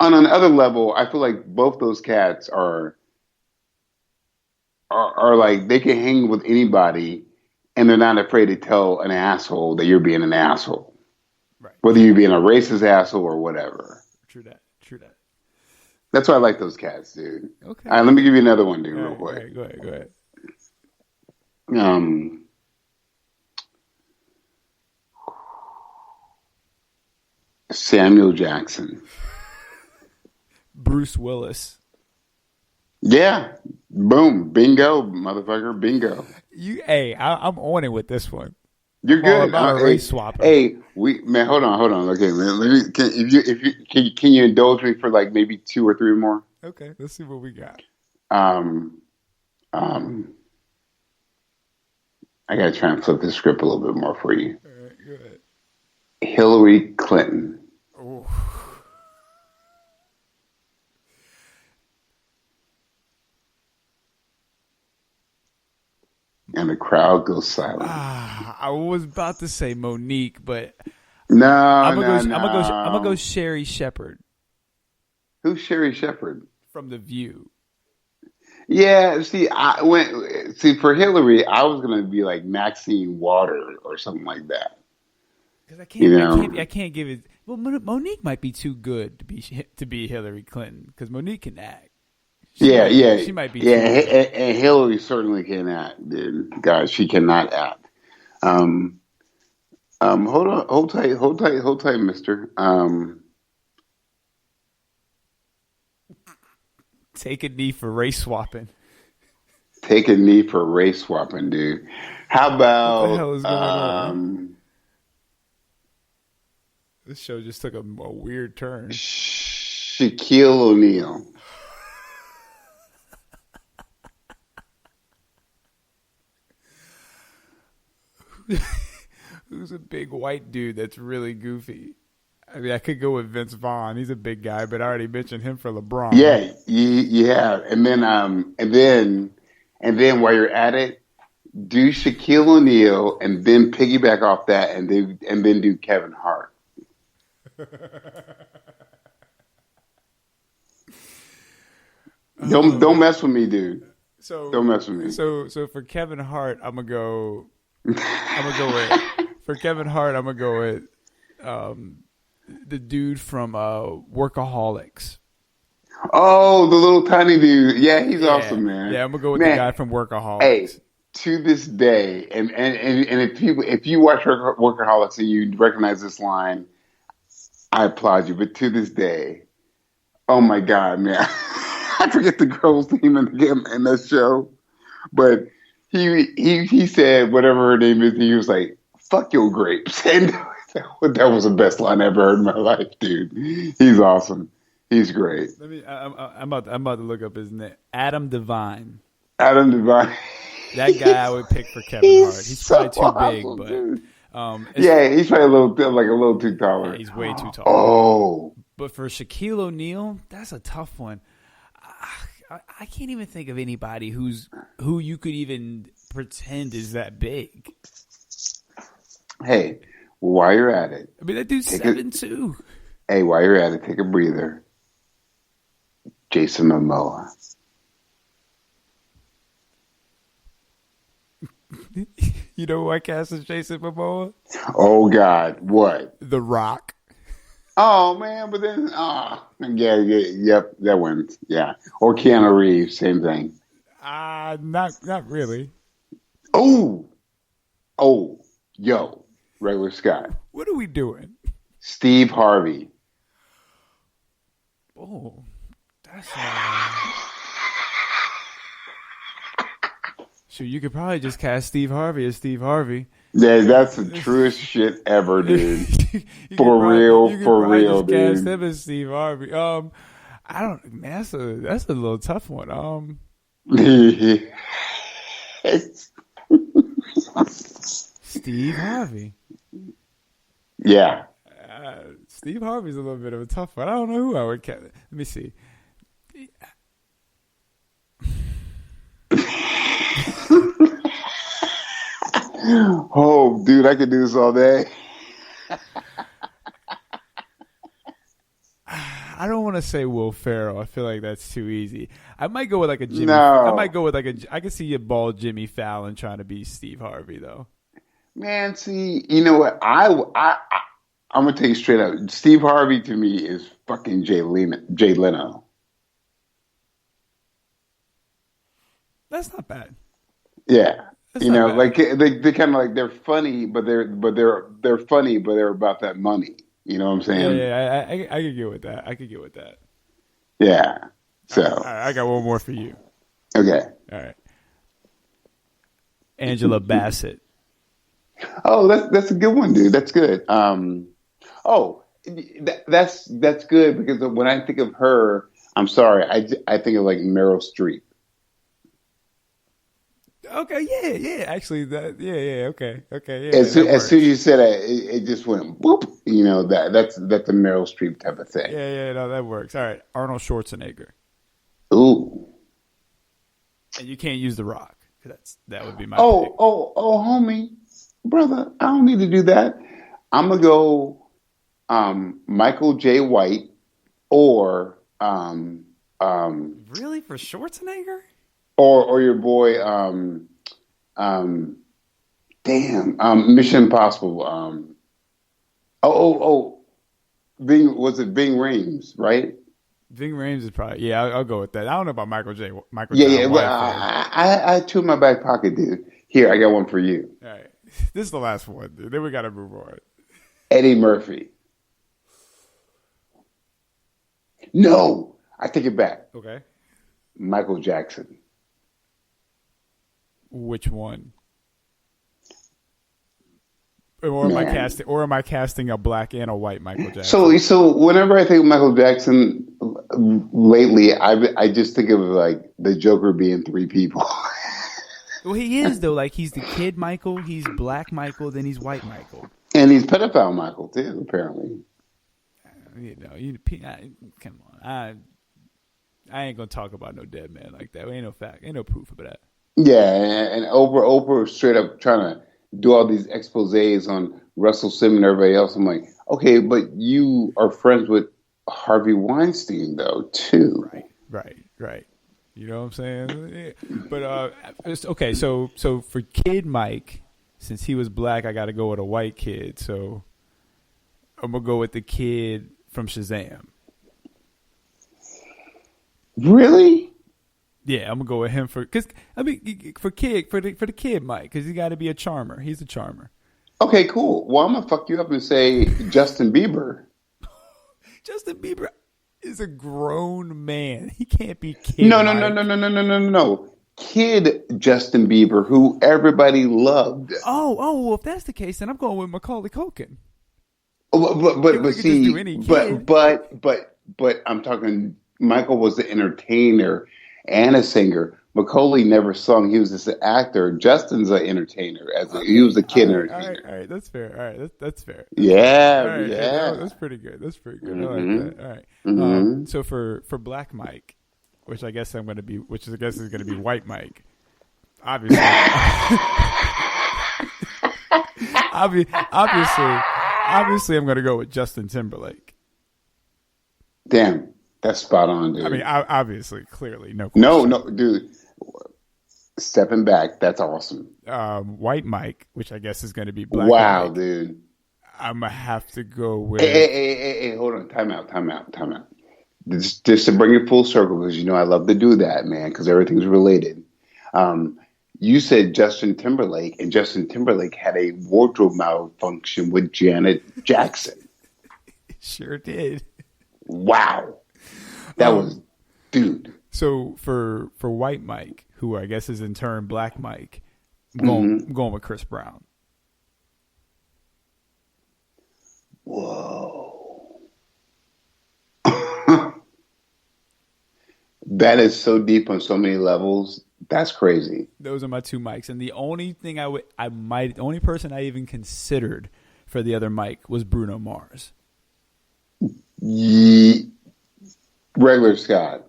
on another level, I feel like both those cats are like they can hang with anybody, and they're not afraid to tell an asshole that you're being an asshole, right? Whether you're being a racist asshole or whatever. True that. That's why I like those cats, dude. Okay. All right, let me give you another one, dude, real quick. Right, go ahead. Samuel Jackson. Bruce Willis. Yeah. Boom. Bingo, motherfucker. Bingo. I'm on it with this one. You're good. I'm a race swapper. Hey, hold on. Okay, man. Let me. Can you indulge me for like maybe 2 or 3 more? Okay, let's see what we got. I gotta try and flip the script a little bit more for you. All right, go ahead. Hillary Clinton. Ooh. And the crowd goes silent. I was about to say Monique, but no, I'm no. gonna go Sherry Shepherd. Who's Sherry Shepherd? From The View. Yeah, see, for Hillary, I was gonna be like Maxine Waters or something like that. Because I can't give it. Well, Monique might be too good to be Hillary Clinton because Monique can act. She might be. Yeah, and Hillary certainly can act, dude. Guys, she cannot act. Hold tight, Mister. Take a knee for race swapping. Take a knee for race swapping, dude. How about what the hell is going on? This show just took a weird turn. Shaquille O'Neal. Who's a big white dude that's really goofy? I mean, I could go with Vince Vaughn. He's a big guy, but I already mentioned him for LeBron. Yeah, you have. And then while you're at it, do Shaquille O'Neal and then piggyback off that and then do Kevin Hart. Don't mess with me, dude. So don't mess with me. So for Kevin Hart, I'm gonna go with for Kevin Hart. I'm gonna go with the dude from Workaholics. Oh, the little tiny dude. Yeah, he's awesome, man. Yeah, I'm gonna go with the guy from Workaholics. Hey, to this day, and if you watch Workaholics and you recognize this line, I applaud you. But to this day, oh my God, man, I forget the girl's name in that show, but he said whatever her name is, and he was like, "Fuck your grapes," and that was the best line I ever heard in my life, dude. He's awesome. He's great. I'm about to look up his name. Adam Devine. Adam Devine. That guy I would pick for Kevin Hart. He's probably too big, but he's probably a little too taller. Yeah, he's way too tall. Oh, but for Shaquille O'Neal, that's a tough one. I can't even think of anybody who you could even pretend is that big. Hey, while you're at it, I mean that dude's 7'2". Hey, while you're at it, take a breather. Jason Momoa. You know who I cast as Jason Momoa? Oh God, what? The Rock. Oh man, but then yep, that wins. Yeah, or Keanu Reeves, same thing. Not really. Oh, yo, regular Scott. What are we doing? Steve Harvey. Oh, that's so you could probably just cast Steve Harvey as Steve Harvey. Yeah, that's the truest shit ever, dude. For real, just dude. Cast him as Steve Harvey. I don't. Man, that's a little tough one. Steve Harvey. Yeah. Steve Harvey's a little bit of a tough one. I don't know who I would cast. Let me see. Oh, dude, I could do this all day. I don't want to say Will Ferrell. I feel like that's too easy. I might go with like a Jimmy. No. I might go with like a. I can see a bald Jimmy Fallon trying to be Steve Harvey though. Man, see, you know what? I'm gonna tell you straight up. Steve Harvey to me is fucking Jay Leno. That's not bad. Yeah. That's you know, bad. like they kind of like they're funny, but they're funny, but they're about that money. You know what I'm saying? Yeah. I could get with that. Yeah. So all right, I got one more for you. Okay. All right. Angela Bassett. Oh, that's a good one, dude. That's good. That's good because when I think of her, I'm sorry, I think of like Meryl Streep. Okay, yeah. Actually, okay, yeah. As soon as you said it just went whoop. You know that's a Meryl Streep type of thing. Yeah, no, that works. All right, Arnold Schwarzenegger. Ooh. And you can't use The Rock. That would be my. Oh, homie, brother, I don't need to do that. I'm gonna go, Michael J. White, or really for Schwarzenegger. Or your boy, Mission Impossible. Ving Rhames, right? Ving Rhames is probably I'll go with that. I don't know about Michael J. Yeah. Well, I two in my back pocket, dude. Here, I got one for you. All right, this is the last one, dude. Then we got to move on. Eddie Murphy. No, I take it back. Okay. Michael Jackson. Which one? Or am I casting a black and a white Michael Jackson? So whenever I think of Michael Jackson lately, I just think of like the Joker being three people. Well, he is though. Like he's the kid Michael, he's black Michael, then he's white Michael, and he's pedophile Michael too. Apparently, come on. I ain't gonna talk about no dead man like that. Ain't no fact, ain't no proof of that. Yeah, and Oprah straight up trying to do all these exposés on Russell Simmons and everybody else. I'm like, okay, but you are friends with Harvey Weinstein though too. Right. You know what I'm saying? Yeah. But okay. So for Kid Mike, since he was black, I got to go with a white kid. So I'm gonna go with the kid from Shazam. Really? Yeah, I'm gonna go with him for the kid Mike, because he got to be a charmer. He's a charmer. Okay, cool. Well, I'm gonna fuck you up and say Justin Bieber. Justin Bieber is a grown man. He can't be Kid No. Kid Justin Bieber, who everybody loved. Well, if that's the case, then I'm going with Macaulay Culkin. But see, but I'm talking. Michael was the entertainer and a singer. Macaulay never sung. He was just an actor. Justin's an entertainer. He was a kid entertainer. All right, that's fair. All right, that's fair. Yeah, right, yeah. That's pretty good. Mm-hmm. I like that. All right. So for Black Mike, which I guess is going to be White Mike. Obviously, obviously, I'm going to go with Justin Timberlake. Damn, that's spot on, dude. I mean, obviously, clearly, no question. No, dude. Stepping back, that's awesome. White Mike, which I guess is going to be Black Wow, Mike. dude. I'm going to have to go with... Hey, hold on. Time out. Just to bring it full circle, because I love to do that, man, because everything's related. You said Justin Timberlake, and Justin Timberlake had a wardrobe malfunction with Janet Jackson. Sure did. Wow. That was... Dude. So for White Mike, who I guess is in turn Black Mike, I'm going with Chris Brown. Whoa. That is so deep on so many levels. That's crazy. Those are my two mics. And the only thing the only person I even considered for the other mic was Bruno Mars. Regular Scott.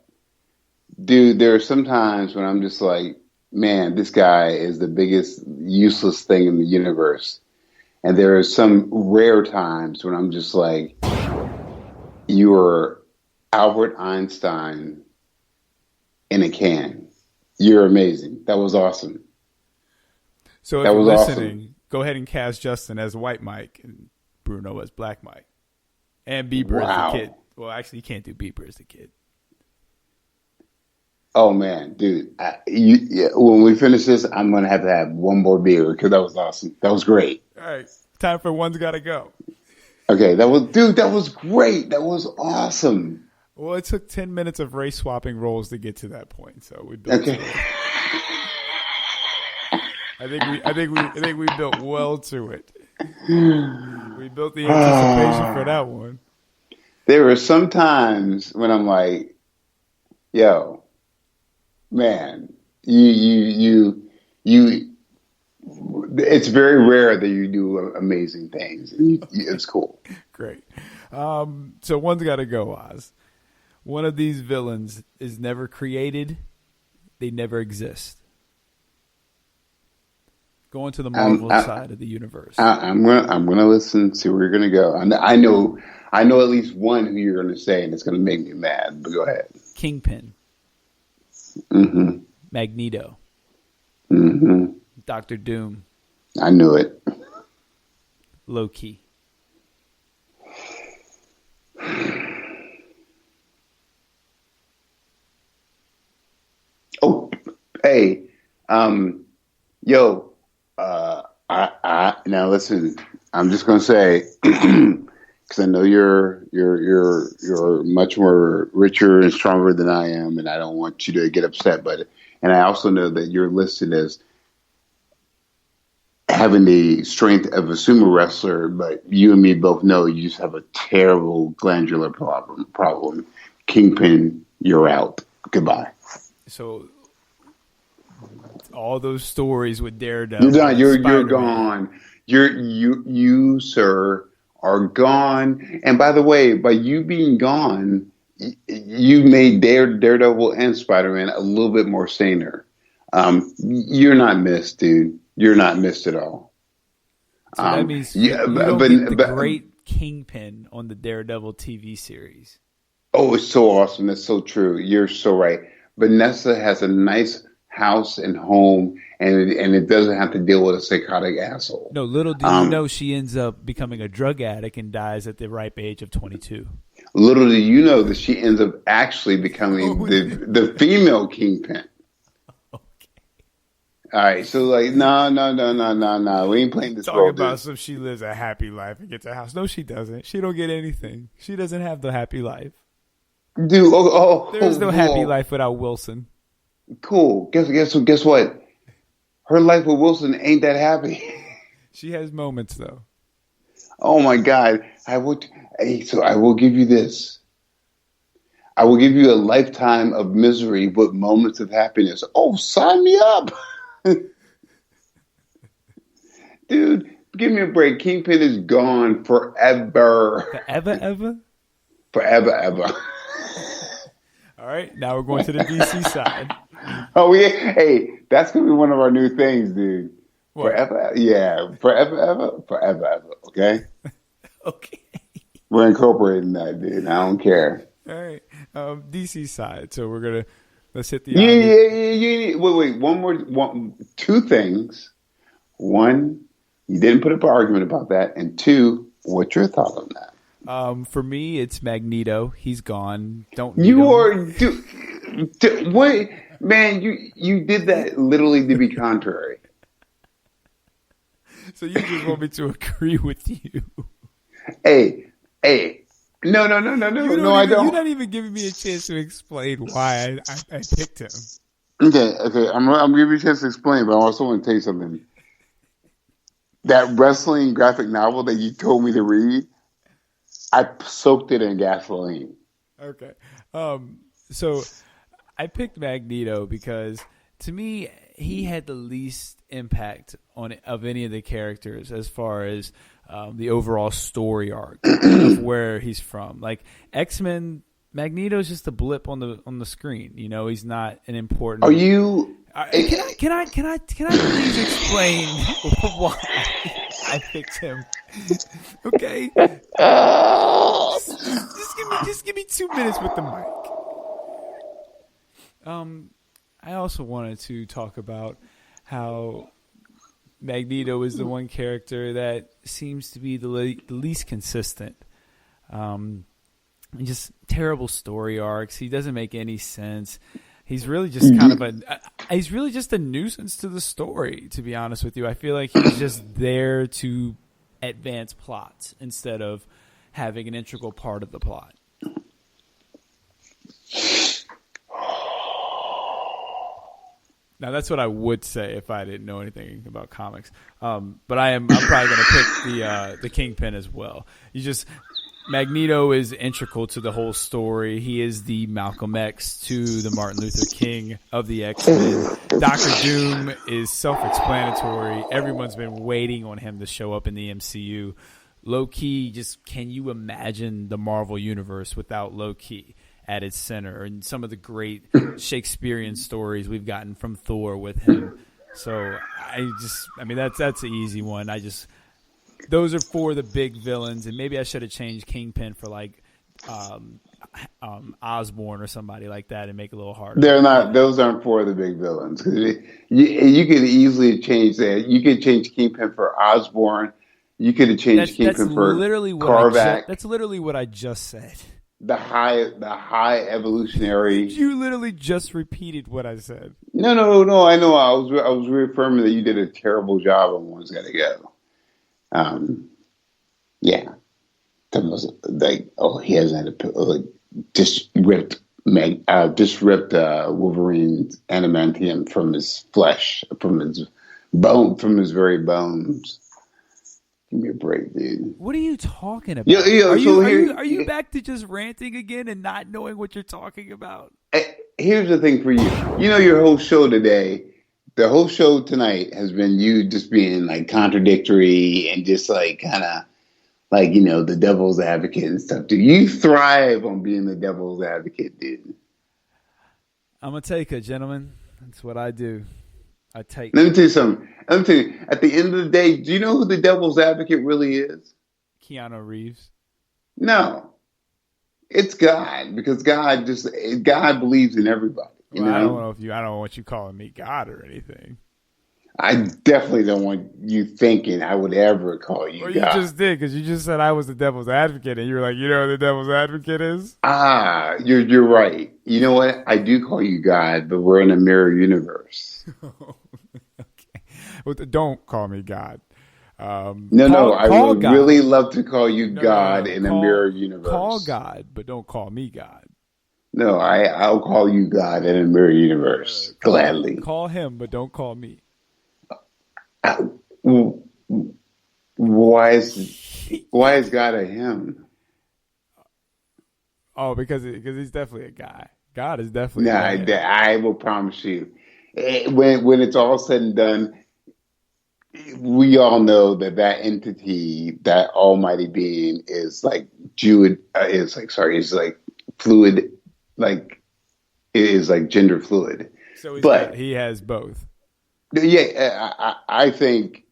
Dude, there are some times when I'm just like, man, this guy is the biggest useless thing in the universe. And there are some rare times when I'm just like, you are Albert Einstein in a can. You're amazing. That was awesome. So if you're listening, go ahead and cast Justin as White Mike and Bruno as Black Mike. And Bieber as the kid. Well, actually, you can't do Bieber as the kid. Oh, man, dude. When we finish this, I'm going to have one more beer because that was awesome. That was great. All right. Time for One's Gotta Go. Okay. That was great. That was awesome. Well, it took 10 minutes of race swapping roles to get to that point. So we built to it. I think we built well to it. We built the anticipation for that one. There are some times when I'm like, yo, man, you it's very rare that you do amazing things. It's cool. Great. So One's Gotta Go, Oz. One of these villains is never created. They never exist. Going to the Marvel side of the universe. I'm gonna listen, see where you're gonna go. I know at least one who you're gonna say, and it's gonna make me mad. But go ahead. Kingpin. Mm-hmm. Magneto. Mm-hmm. Doctor Doom. I knew it. Loki. Oh, hey, yo, now listen. I'm just gonna say, because I know you're much more richer and stronger than I am, and I don't want you to get upset. And I also know that you're listed as having the strength of a sumo wrestler, but you and me both know you just have a terrible glandular problem. Kingpin, you're out. Goodbye. So all those stories with Daredevil, you're done. You're gone. You sir are gone. And by the way, by you being gone, you made Daredevil and Spider-Man a little bit more saner. You're not missed, dude. You're not missed at all. So that means you don't get the great Kingpin on the Daredevil TV series. Oh, it's so awesome. That's so true. You're so right. Vanessa has a nice house and home, and it doesn't have to deal with a psychotic asshole. No, little do you know she ends up becoming a drug addict and dies at the ripe age of 22. Little do you know that she ends up actually becoming the female kingpin. All right, so like, no. We ain't playing this role. Talking about some she lives a happy life and gets a house. No, she doesn't. She don't get anything. She doesn't have the happy life. Dude, there's no happy life without Wilson. Cool. Guess what? Her life with Wilson ain't that happy. She has moments though. Oh my God! So I will give you this. I will give you a lifetime of misery with moments of happiness. Oh, sign me up. Dude, give me a break. Kingpin is gone forever. Forever? Forever. All right, now we're going to the DC side. Oh, yeah. Hey, that's going to be one of our new things, dude. What? Forever. Yeah. Forever. Okay? Okay. We're incorporating that, dude. I don't care. All right. DC side. So we're going to, let's hit the... Yeah. Wait. Two things. One, you didn't put up an argument about that. And two, what's your thought on that? For me, it's Magneto. He's gone. Don't what, man? You did that literally to be contrary. So you just want me to agree with you? Hey, no, I don't. You're not even giving me a chance to explain why I picked him. Okay. I'm gonna give you a chance to explain, but I also want to tell you something. That wrestling graphic novel that you told me to read, I soaked it in gasoline. Okay. So I picked Magneto because to me he had the least impact of any of the characters as far as the overall story arc of where he's from. Like X-Men, Magneto's just a blip on the screen. You know, he's not an important. Are you? Can I please explain why I picked him? Okay. Just give me 2 minutes with the mic. I also wanted to talk about how Magneto is the one character that seems to be the least consistent. Just terrible story arcs. He doesn't make any sense. He's really just he's really just a nuisance to the story, to be honest with you. I feel like he's just there to advance plots instead of having an integral part of the plot. Now that's what I would say if I didn't know anything about comics. But I'm probably going to pick the Kingpin as well. Magneto is integral to the whole story. He is the Malcolm X to the Martin Luther King of the X-Men. Doctor Doom is self-explanatory. Everyone's been waiting on him to show up in the MCU. Low-key, just can you imagine the Marvel Universe without Low-key at its center? And some of the great Shakespearean stories we've gotten from Thor with him. So that's an easy one. Those are for the big villains, and maybe I should have changed Kingpin for like Osborn or somebody like that and make it a little harder. They're not; those aren't for the big villains. You could easily change that. You could change Kingpin for Osborn. You could have changed Kingpin for Korvac. That's literally what I just said. The high evolutionary. You literally just repeated what I said. No. I know. I was reaffirming that you did a terrible job on One's Gotta Go. Yeah. He hasn't had disripped Wolverine's adamantium from his flesh, from his very bones. Give me a break, dude. What are you talking about? Are you back to just ranting again and not knowing what you're talking about? Here's the thing for you. You know, your whole show today, the whole show tonight has been you just being like contradictory and just like kind of like, you know, the devil's advocate and stuff. Do you thrive on being the devil's advocate, dude? I'm a taker, gentlemen. That's what I do. I take. Let me tell you something. At the end of the day, do you know who the devil's advocate really is? Keanu Reeves. No. It's God, because God believes in everybody. You Well, know, I don't want you calling me God or anything. I definitely don't want you thinking I would ever call you Well, you God. just did because you just said I was the devil's advocate, and you were like, you know what the devil's advocate is? Ah, you're right. You know what? I do call you God, but we're in a mirror universe. Okay. Well, don't call me God. No, I call would God. really love to call you No, God no. in a mirror universe. Call God, but don't call me God. No, I'll call you God in a mirror universe gladly. Call him, but don't call me. Why is God a him? Oh, because he's definitely a guy. God is definitely No, a man. I will promise you. When it's all said and done, we all know that entity, that almighty being, is like is like fluid, like is like gender fluid. So he has both. Yeah, I think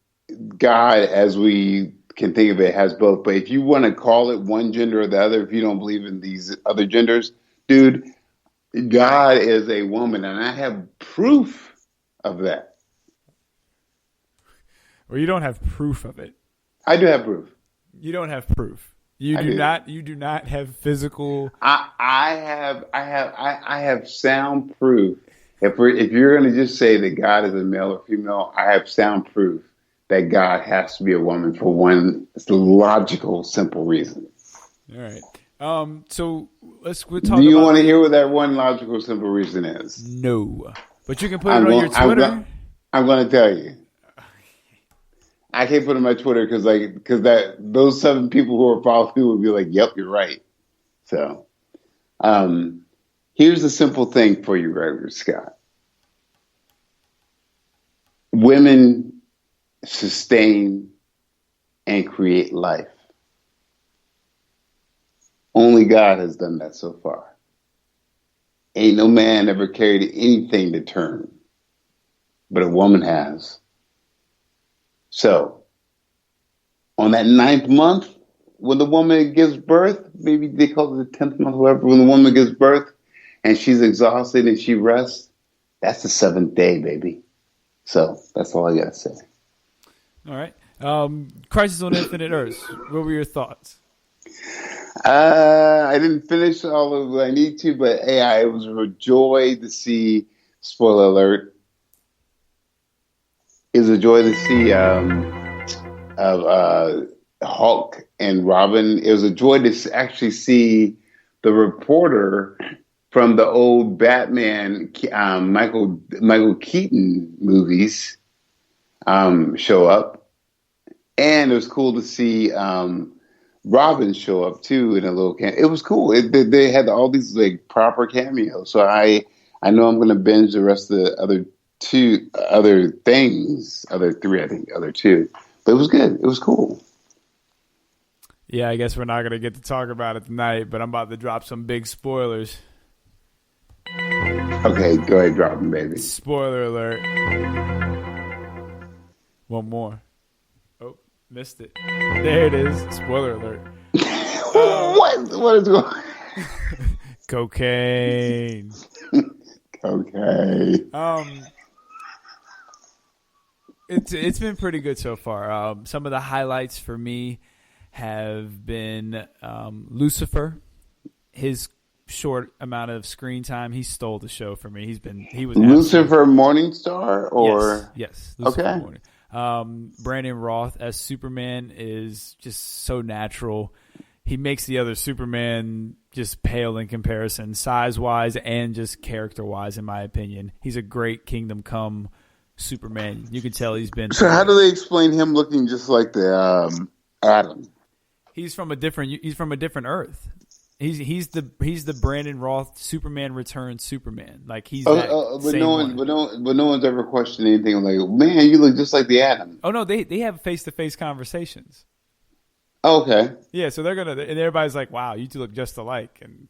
God, as we can think of it, has both. But if you want to call it one gender or the other, if you don't believe in these other genders, dude, God is a woman, and I have proof of that. Well, you don't have proof of it. I do have proof. You don't have proof. You do not have physical. I have sound proof. If you're going to just say that God is a male or female, I have sound proof that God has to be a woman for one logical, simple reason. All right. So we'll Do talk. you want to hear what that one logical, simple reason is? No, but you can put it on your Twitter. I'm going to tell you. I can't put it on my Twitter because those 7 people who are following me will be like, "Yep, you're right." So, here's the simple thing for you, Reverend Scott. Women sustain and create life. Only God has done that so far. Ain't no man ever carried anything to term, but a woman has. So, on that 9th month, when the woman gives birth, maybe they call it the 10th month, whatever, when the woman gives birth and she's exhausted and she rests, that's the 7th day, baby. So, that's all I got to say. All right. Crisis on Infinite Earths. What were your thoughts? I didn't finish all of what I need to, but hey, it was a joy to see, spoiler alert, it was a joy to see Hulk and Robin. It was a joy to actually see the reporter from the old Batman Michael Keaton movies show up, and it was cool to see Robin show up too in a little cameo. It was cool. They had all these like proper cameos, so I know I'm going to binge the rest of the other 2 but it was good. It was cool. Yeah, I guess we're not going to get to talk about it tonight, but I'm about to drop some big spoilers. Okay, go ahead, drop them, baby. Spoiler alert. One more. Oh, missed it. There it is. Spoiler alert. What is going on? Cocaine. Okay. It's been pretty good so far. Some of the highlights for me have been Lucifer. His short amount of screen time, he stole the show for me. He was Lucifer Morningstar, or yes, Lucifer okay. Morning. Brandon Roth as Superman is just so natural. He makes the other Superman just pale in comparison, size-wise and just character-wise, in my opinion. He's a great Kingdom Come Superman. You can tell he's been. So how do they explain him looking just like the Adam? He's from a different Earth. He's the Brandon Roth Superman Returns Superman. Like he's that same one. But no one's ever questioned anything like, man, you look just like the Adam. Oh no, they have face-to-face conversations. Okay. Yeah, so they're gonna, and everybody's like, "Wow, you two look just alike," and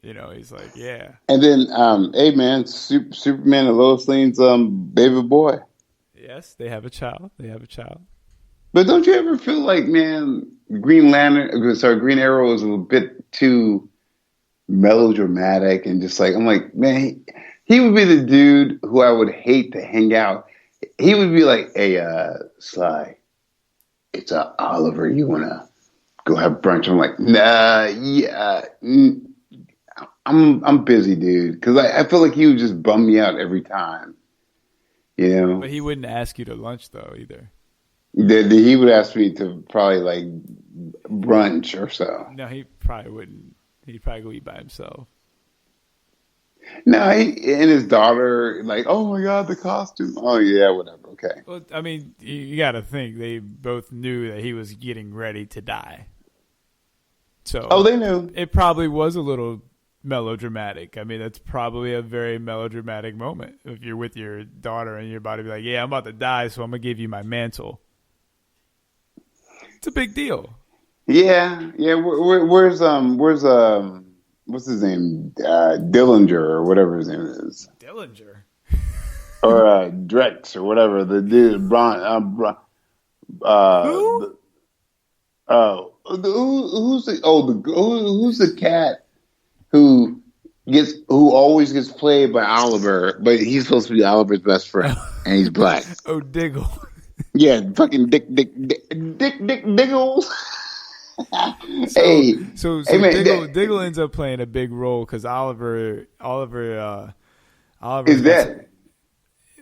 he's like, "Yeah." And then, hey man, Superman and Lois Lane's baby boy. Yes, they have a child. But don't you ever feel like, man, Green Arrow is a little bit too melodramatic and just like, I'm like, man, he would be the dude who I would hate to hang out. He would be like, "Hey, Sly, it's Oliver. You wanna go have brunch?" I'm like, "Nah, yeah, I'm busy, dude." Because I feel like he would just bum me out every time. You know. But he wouldn't ask you to lunch though either. He would ask me to probably like brunch or so. No, he probably wouldn't. He'd probably go eat by himself. No, he and his daughter, like, oh my God, the costume. Oh yeah, whatever. Okay. Well, I mean, you got to think they both knew that he was getting ready to die. So, they knew. It probably was a little melodramatic. I mean, that's probably a very melodramatic moment if you're with your daughter and your body be like, "Yeah, I'm about to die, so I'm gonna give you my mantle." It's a big deal. Yeah. Where's what's his name? Dillinger or whatever his name is. Dillinger. Or Drex or whatever the dude. Who? Who's the cat who always gets played by Oliver, but he's supposed to be Oliver's best friend, and he's black. Oh, Diggle. Yeah, fucking Diggles. So hey, man, Diggle ends up playing a big role because Oliver is dead.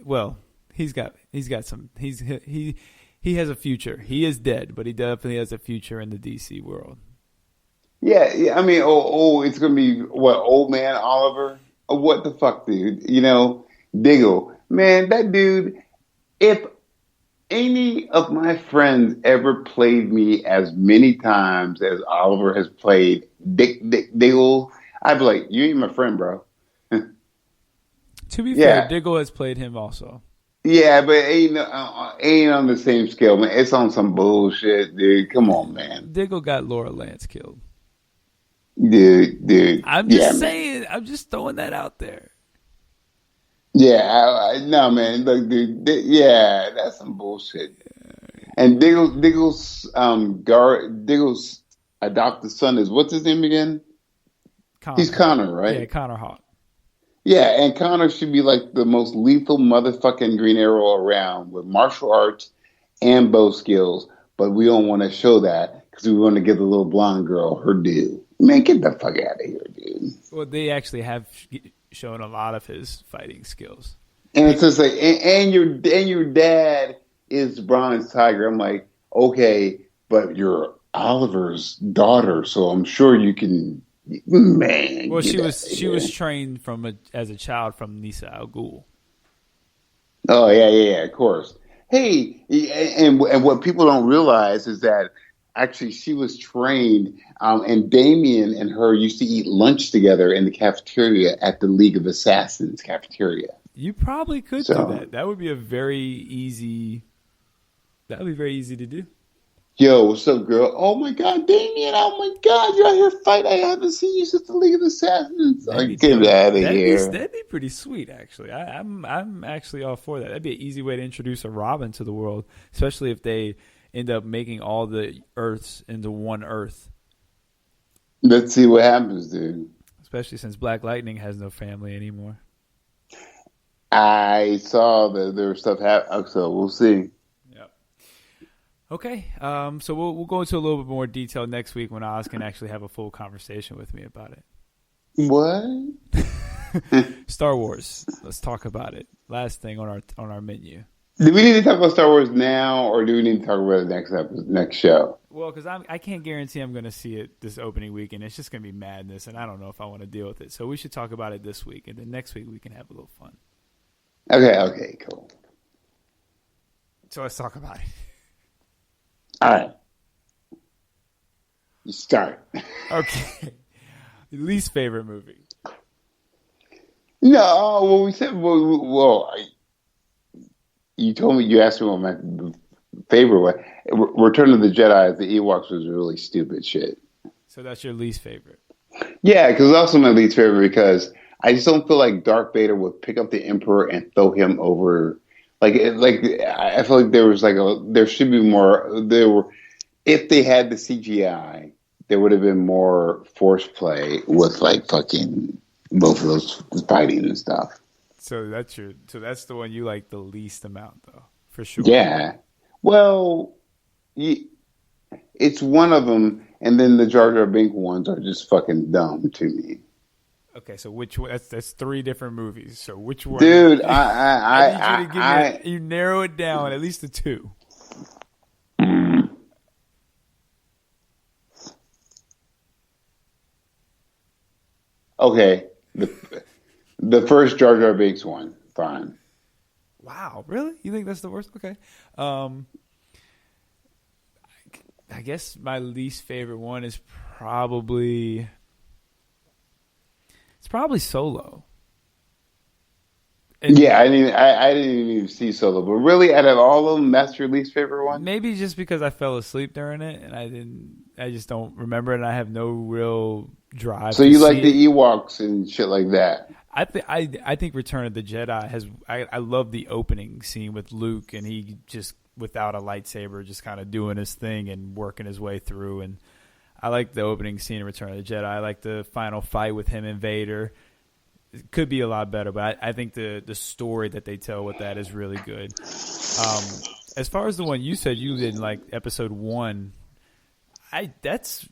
Well, he has a future. He is dead, but he definitely has a future in the DC world. Yeah. I mean, it's gonna be what, old man Oliver? What the fuck, dude? You know, Diggle, man, that dude. If any of my friends ever played me as many times as Oliver has played Diggle, I'd be like, you ain't my friend, bro. To be fair, Diggle has played him also. Yeah, but ain't on the same scale, man. It's on some bullshit, dude. Come on, man. Diggle got Laura Lance killed. Dude. I'm just saying. Man. I'm just throwing that out there. Yeah, no, man. Look, dude. That's some bullshit. And Diggle's adopted son is, what's his name again? Connor. He's Connor, right? Yeah, Connor Hawk. Yeah, and Connor should be like the most lethal motherfucking Green Arrow around with martial arts and bow skills, but we don't want to show that because we want to give the little blonde girl her due. Man, get the fuck out of here, dude. Well, they actually have shown a lot of his fighting skills. And it's just like, and your dad is Bronze Tiger. I'm like, okay, but you're Oliver's daughter, so I'm sure you can. Man, well, she was trained as a child from Nisa Al Ghul. Oh yeah, of course. Hey, and what people don't realize is that actually she was trained, and Damien and her used to eat lunch together in the cafeteria at the League of Assassins cafeteria. You probably could do that. That would be very easy to do. Yo, what's up, girl? Oh my God, Damien! Oh my God, you're out here fighting. I haven't seen you since the League of Assassins. Get out of here. That'd be pretty sweet, actually. I'm actually all for that. That'd be an easy way to introduce a Robin to the world, especially if they end up making all the Earths into one Earth. Let's see what happens, dude. Especially since Black Lightning has no family anymore. I saw that there was stuff happen, so we'll see. Okay, so we'll go into a little bit more detail next week when Oz can actually have a full conversation with me about it. What? Star Wars. Let's talk about it. Last thing on our menu. Do we need to talk about Star Wars now, or do we need to talk about it next show? Well, because I can't guarantee I'm going to see it this opening weekend. It's just going to be madness, and I don't know if I want to deal with it. So we should talk about it this week, and then next week we can have a little fun. Okay, cool. So let's talk about it. All right. You start. Okay. Least favorite movie? No, well, we said, you told me, you asked me what my favorite was. Return of the Jedi, the Ewoks was really stupid shit. So that's your least favorite? Yeah, because it's also my least favorite because I just don't feel like Darth Vader would pick up the Emperor and throw him over. I feel like there should be more. If they had the CGI, there would have been more force play with fucking both of those fighting and stuff. So that's the one you like the least amount, though, for sure. Yeah. Well, it's one of them, and then the Jar Jar Binks ones are just fucking dumb to me. Okay, so which one? That's three different movies. So which one? Dude, I need you to give me you narrow it down at least to two. Okay, the first Jar Jar Binks one, fine. Wow, really? You think that's the worst? Okay. I guess my least favorite one is probably Solo. Yeah, I didn't even see Solo, but really, out of all of them, that's your least favorite one? Maybe just because I fell asleep during it, and I just don't remember it, and I have no real drive. So you like the Ewoks and shit like that? I think Return of the Jedi has. I love the opening scene with Luke, and he just without a lightsaber, just kind of doing his thing and working his way through. And I like the opening scene of Return of the Jedi. I like the final fight with him and Vader. It could be a lot better, but I think the story that they tell with that is really good. As far as the one you said you didn't like, Episode 1, that's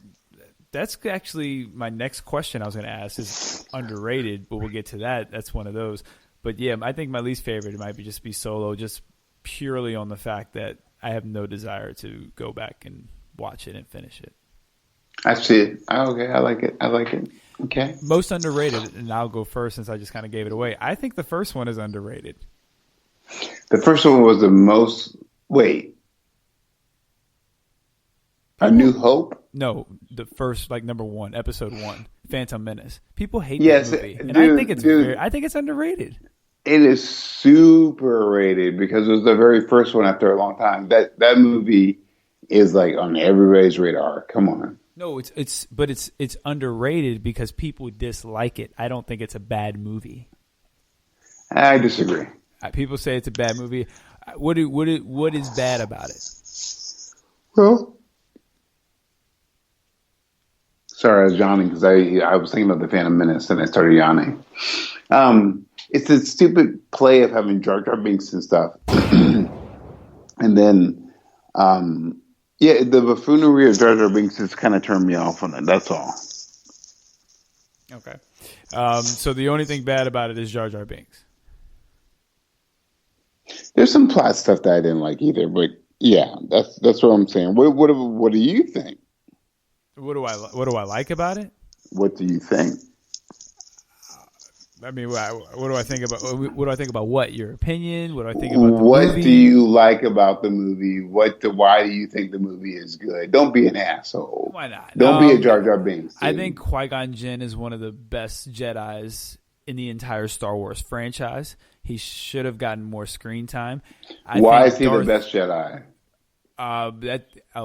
actually my next question I was going to ask is underrated, but we'll get to that. That's one of those. But yeah, I think my least favorite might be Solo, just purely on the fact that I have no desire to go back and watch it and finish it. I see it. Okay, I like it. Okay. Most underrated, and I'll go first since I just kind of gave it away. I think the first one is underrated. The first one was the most. Wait. A New Hope? No, the first, number 1, Episode 1, Phantom Menace. People hate that movie, and I think it's underrated. It is super rated because it was the very first one after a long time. That movie is on everybody's radar. Come on. No, it's underrated because people dislike it. I don't think it's a bad movie. I disagree. People say it's a bad movie. What is bad about it? Well, sorry, I was yawning because I was thinking about the Phantom Menace and I started yawning. It's a stupid play of having Jar Jar Binks and stuff, and then. Yeah, the buffoonery of Jar Jar Binks just kind of turned me off on it. That's all. Okay. So the only thing bad about it is Jar Jar Binks. There's some plot stuff that I didn't like either, but yeah, that's what I'm saying. What do you think? What do I like about it? What do you think? I mean, what do I think about? What do I think about what? Your opinion? What do I think about the movie? What do you like about the movie? Why do you think the movie is good? Don't be an asshole. Why not? Don't be a Jar Jar Binks. Dude. I think Qui-Gon Jinn is one of the best Jedis in the entire Star Wars franchise. He should have gotten more screen time. Why is he the best Jedi?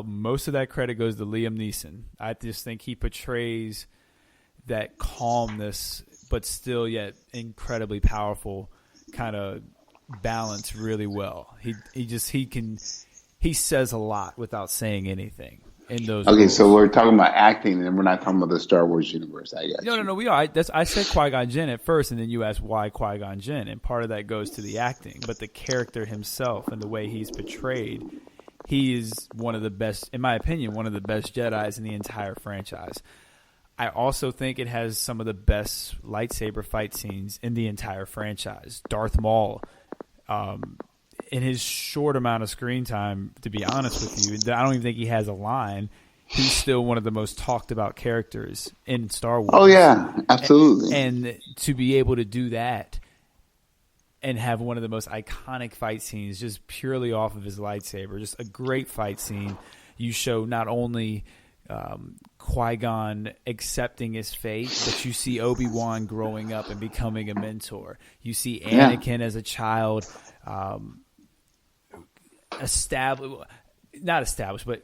Most of that credit goes to Liam Neeson. I just think he portrays that calmness, but still yet incredibly powerful kind of balance really well. He says a lot without saying anything in those. Okay, roles. So we're talking about acting, and we're not talking about the Star Wars universe. I guess. No. We are. I said Qui-Gon Jinn at first, and then you asked why Qui-Gon Jinn, and part of that goes to the acting, but the character himself and the way he's portrayed. He is one of the best, in my opinion, one of the best Jedis in the entire franchise. I also think it has some of the best lightsaber fight scenes in the entire franchise. Darth Maul, in his short amount of screen time, to be honest with you, I don't even think he has a line. He's still one of the most talked about characters in Star Wars. Oh, yeah, absolutely. And to be able to do that and have one of the most iconic fight scenes just purely off of his lightsaber, just a great fight scene. You show not only Qui-Gon accepting his fate, but you see Obi-Wan growing up and becoming a mentor. You see Anakin as a child,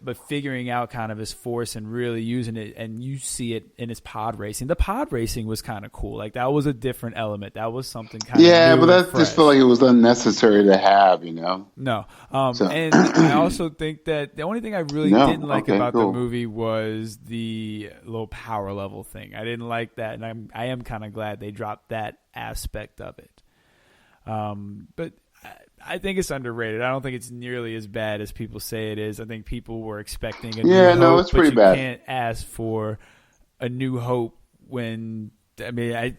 but figuring out kind of his force and really using it, and you see it in his pod racing. The pod racing was kind of cool. That was a different element. That was something kind of new but that and fresh. Just felt like it was unnecessary to have, No. And I also think that the only thing I really didn't like about the movie was the low power level thing. I didn't like that, and I am kind of glad they dropped that aspect of it. But I think it's underrated. I don't think it's nearly as bad as people say it is. I think people were expecting a new hope, it's pretty but you bad. can't ask for a new hope when I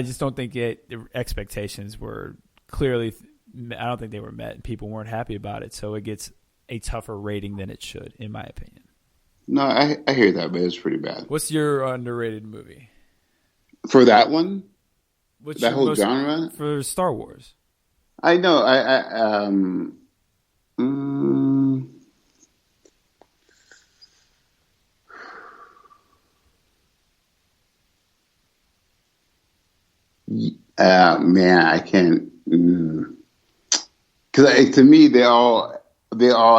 just don't think the expectations were clearly. I don't think they were met, and people weren't happy about it. So it gets a tougher rating than it should, in my opinion. No, I hear that, but it's pretty bad. What's your underrated movie? For that one? What's that your whole genre? For Star Wars? I know. Man, I can't. Because to me, they all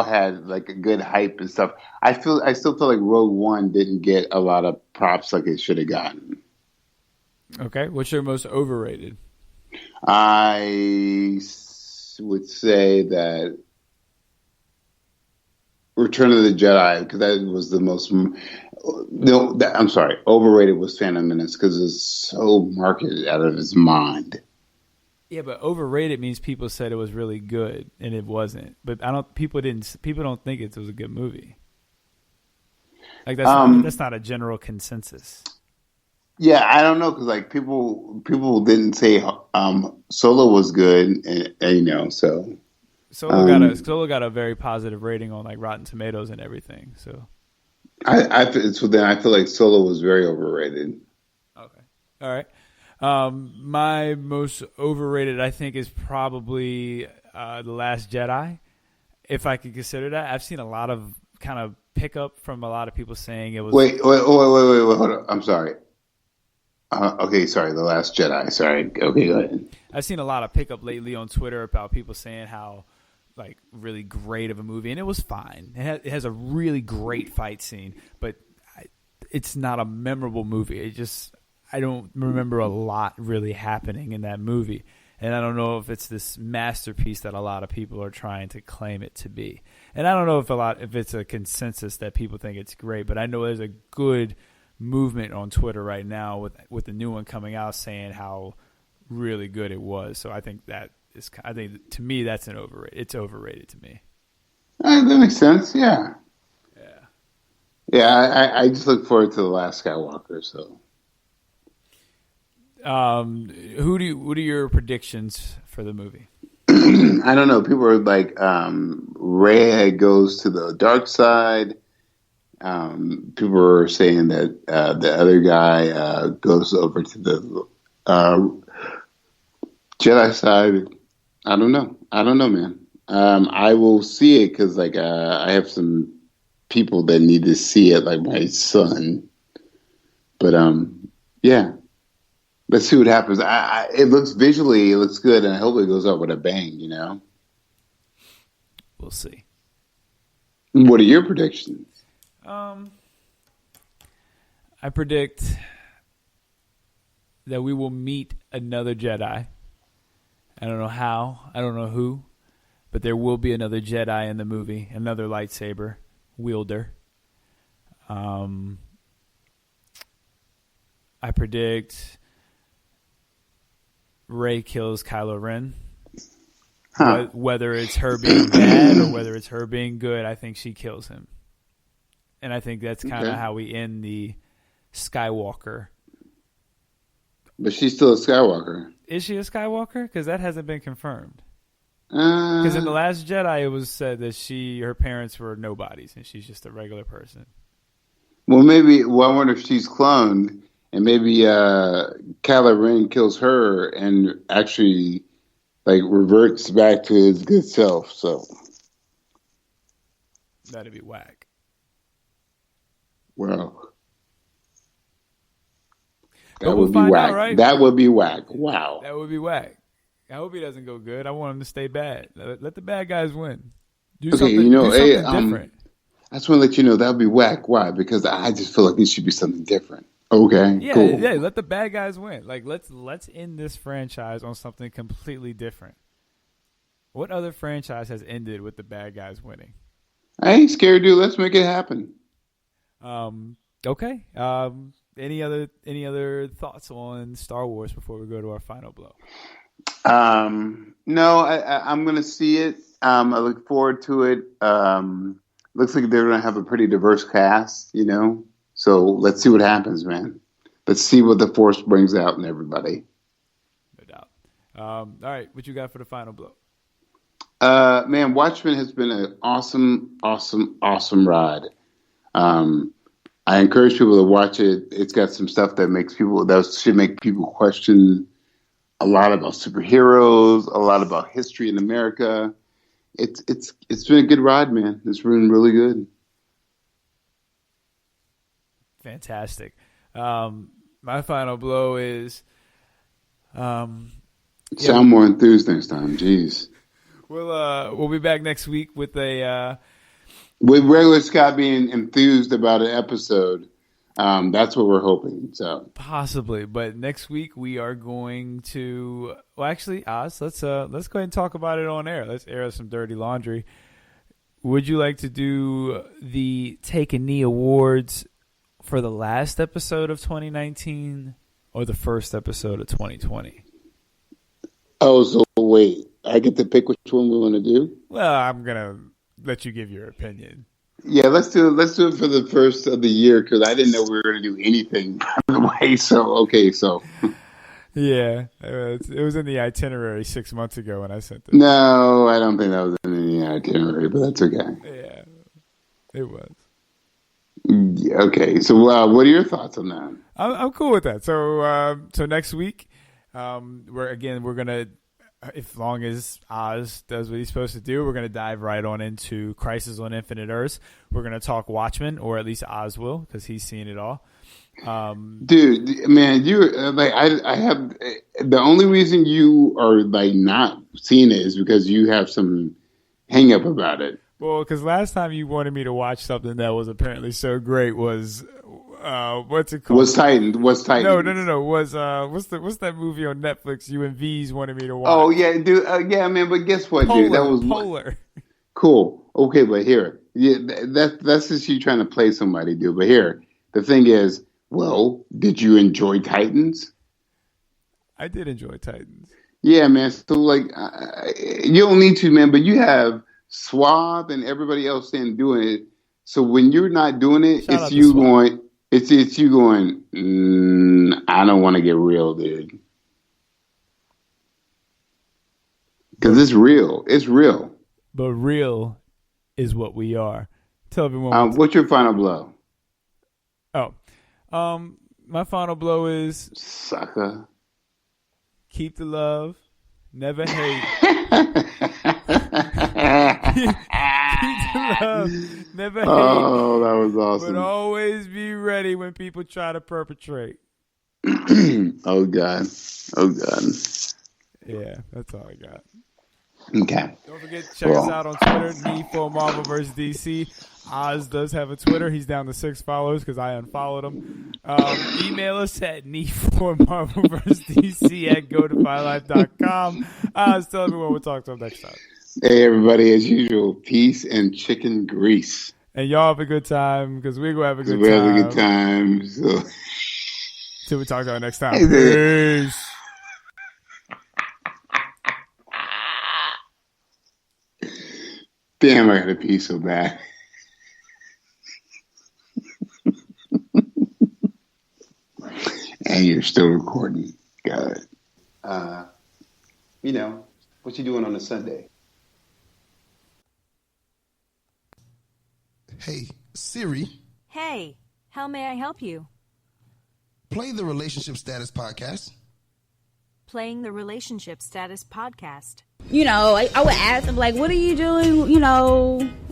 had like a good hype and stuff. I still feel like Rogue One didn't get a lot of props like it should have gotten. Okay, what's your most overrated? I would say that Return of the Jedi, because that was the most. No, I'm sorry. Overrated was Phantom Menace because it's so marketed out of its mind. Yeah, but overrated means people said it was really good and it wasn't. But people don't think it was a good movie. Like that's not a general consensus. Yeah, I don't know because like people didn't say Solo was good, and so. Solo got a very positive rating on like Rotten Tomatoes and everything. So then I feel like Solo was very overrated. Okay, all right. My most overrated, I think, is probably The Last Jedi, if I could consider that. I've seen a lot of kind of pickup from a lot of people saying it was. Wait, hold on. I'm sorry. Okay, sorry. The Last Jedi. Sorry. Okay, go ahead. I've seen a lot of pickup lately on Twitter about people saying how like really great of a movie, and it was fine. It has a really great fight scene, but it's not a memorable movie. I don't remember a lot really happening in that movie. And I don't know if it's this masterpiece that a lot of people are trying to claim it to be. And I don't know if it's a consensus that people think it's great, but I know there's a good movement on Twitter right now with the new one coming out saying how really good it was. So I think to me that's an overrated. It's overrated to me. That makes sense. Yeah. Yeah. I just look forward to The Last Skywalker. So. What are your predictions for the movie? I don't know. People are like, Rey goes to the dark side. People are saying that the other guy goes over to the Jedi side. I don't know, man. I will see it because like I have some people that need to see it, like my son. But yeah. Let's see what happens. It looks good, and I hope it goes out with a bang. We'll see. What are your predictions? I predict that we will meet another Jedi. I don't know how. I don't know who, but there will be another Jedi in the movie, another lightsaber wielder. I predict Rey kills Kylo Ren. Huh. Whether it's her being bad or whether it's her being good, I think she kills him. And I think that's kind of how we end the Skywalker. But she's still a Skywalker. Is she a Skywalker? Because that hasn't been confirmed. Because in The Last Jedi, it was said that her parents were nobodies, and she's just a regular person. Well, I wonder if she's cloned, and maybe Kylo Ren kills her and actually like reverts back to his good self. So that'd be whack. Well, that would be whack. Out, right? That would be whack. Wow. That would be whack. I hope he doesn't go good. I want him to stay bad. Let the bad guys win. Do something different. I just want to let you know that would be whack. Why? Because I just feel like it should be something different. Okay. Yeah, cool. Yeah. Let the bad guys win. Like let's end this franchise on something completely different. What other franchise has ended with the bad guys winning? I ain't scared, dude. Let's make it happen. Okay. Any other thoughts on Star Wars before we go to our final blow? No, I'm going to see it. I look forward to it. Looks like they're going to have a pretty diverse cast, you know. So let's see what happens, man. Let's see what the Force brings out in everybody. No doubt. All right, what you got for the final blow? Man, Watchmen has been an awesome ride. I encourage people to watch it. It's got some stuff that should make people question a lot about superheroes, a lot about history in America. It's been a good ride, man. It's been really good. Fantastic. My final blow is sound more enthused next time. Jeez. We'll be back next week with with regular Scott being enthused about an episode. That's what we're hoping. So possibly, but next week we are going to. Well, actually, Oz, let's go ahead and talk about it on air. Let's air some dirty laundry. Would you like to do the Take a Knee Awards for the last episode of 2019 or the first episode of 2020? Oh, so wait, I get to pick which one we want to do? Well, I'm gonna let you give your opinion. Yeah, let's do it for the first of the year because I didn't know we were going to do anything by the way. So okay, so yeah, it was in the itinerary 6 months ago when I sent it. No, I don't think that was in the itinerary, but that's okay. Yeah, it was. Yeah, okay, so what are your thoughts on that? I'm cool with that. So next week, we're gonna. As long as Oz does what he's supposed to do, we're going to dive right on into Crisis on Infinite Earths. We're going to talk Watchmen, or at least Oz will, because he's seen it all. Dude, man, you like I have the only reason you are like not seeing it is because you have some hang up about it. Well, because last time you wanted me to watch something that was apparently so great was what's it called? What's Titans? No. What's that movie on Netflix? You and V's wanted me to watch. Oh yeah, dude. Yeah, man. But guess what, dude? That was Polar. Cool. Okay, but here, yeah, that's just you trying to play somebody, dude. But here, the thing is, well, did you enjoy Titans? I did enjoy Titans. Yeah, man. So like, you don't need to, man. But you have Swab and everybody else in doing it. So when you're not doing it, it's you going. It's you going. I don't want to get real, dude. Because it's real. It's real. But real is what we are. Tell everyone. What's your final blow? My final blow is sucker. Keep the love, never hate. Keep the love, never hate. Oh, that was awesome. But always be ready when people try to perpetrate. Oh God. Yeah, that's all I got. Okay. Don't forget to check us out on Twitter, Need for Marvel vs. DC. Oz does have a Twitter. He's down to 6 followers because I unfollowed him. Email us at needformarvelvsdc@godefylife.com. Oz, tell everyone we'll talk to them next time. Hey, everybody, as usual, peace and chicken grease. And y'all have a good time because we're going to have a good time. We'll have a good time. So. Till we talk to you next time. Peace. Damn, I got to pee so bad. And you're still recording. Got it. What you doing on a Sunday? Hey, Siri. Hey, how may I help you? Play the Relationship Status Podcast. Playing the Relationship Status Podcast. I would ask him, like, what are you doing?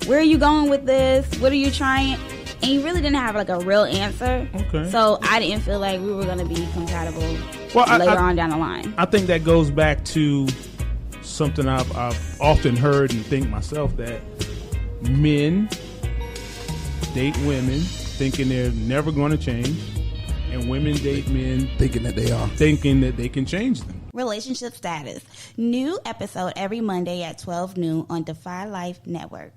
Where are you going with this? What are you trying? And he really didn't have, like, a real answer. Okay. So I didn't feel like we were going to be compatible later on down the line. I think that goes back to something I've often heard and think myself, that men date women thinking they're never going to change, and women date men thinking that they are. Thinking that they can change them. Relationship Status. New episode every Monday at 12 noon on Defy Life Network.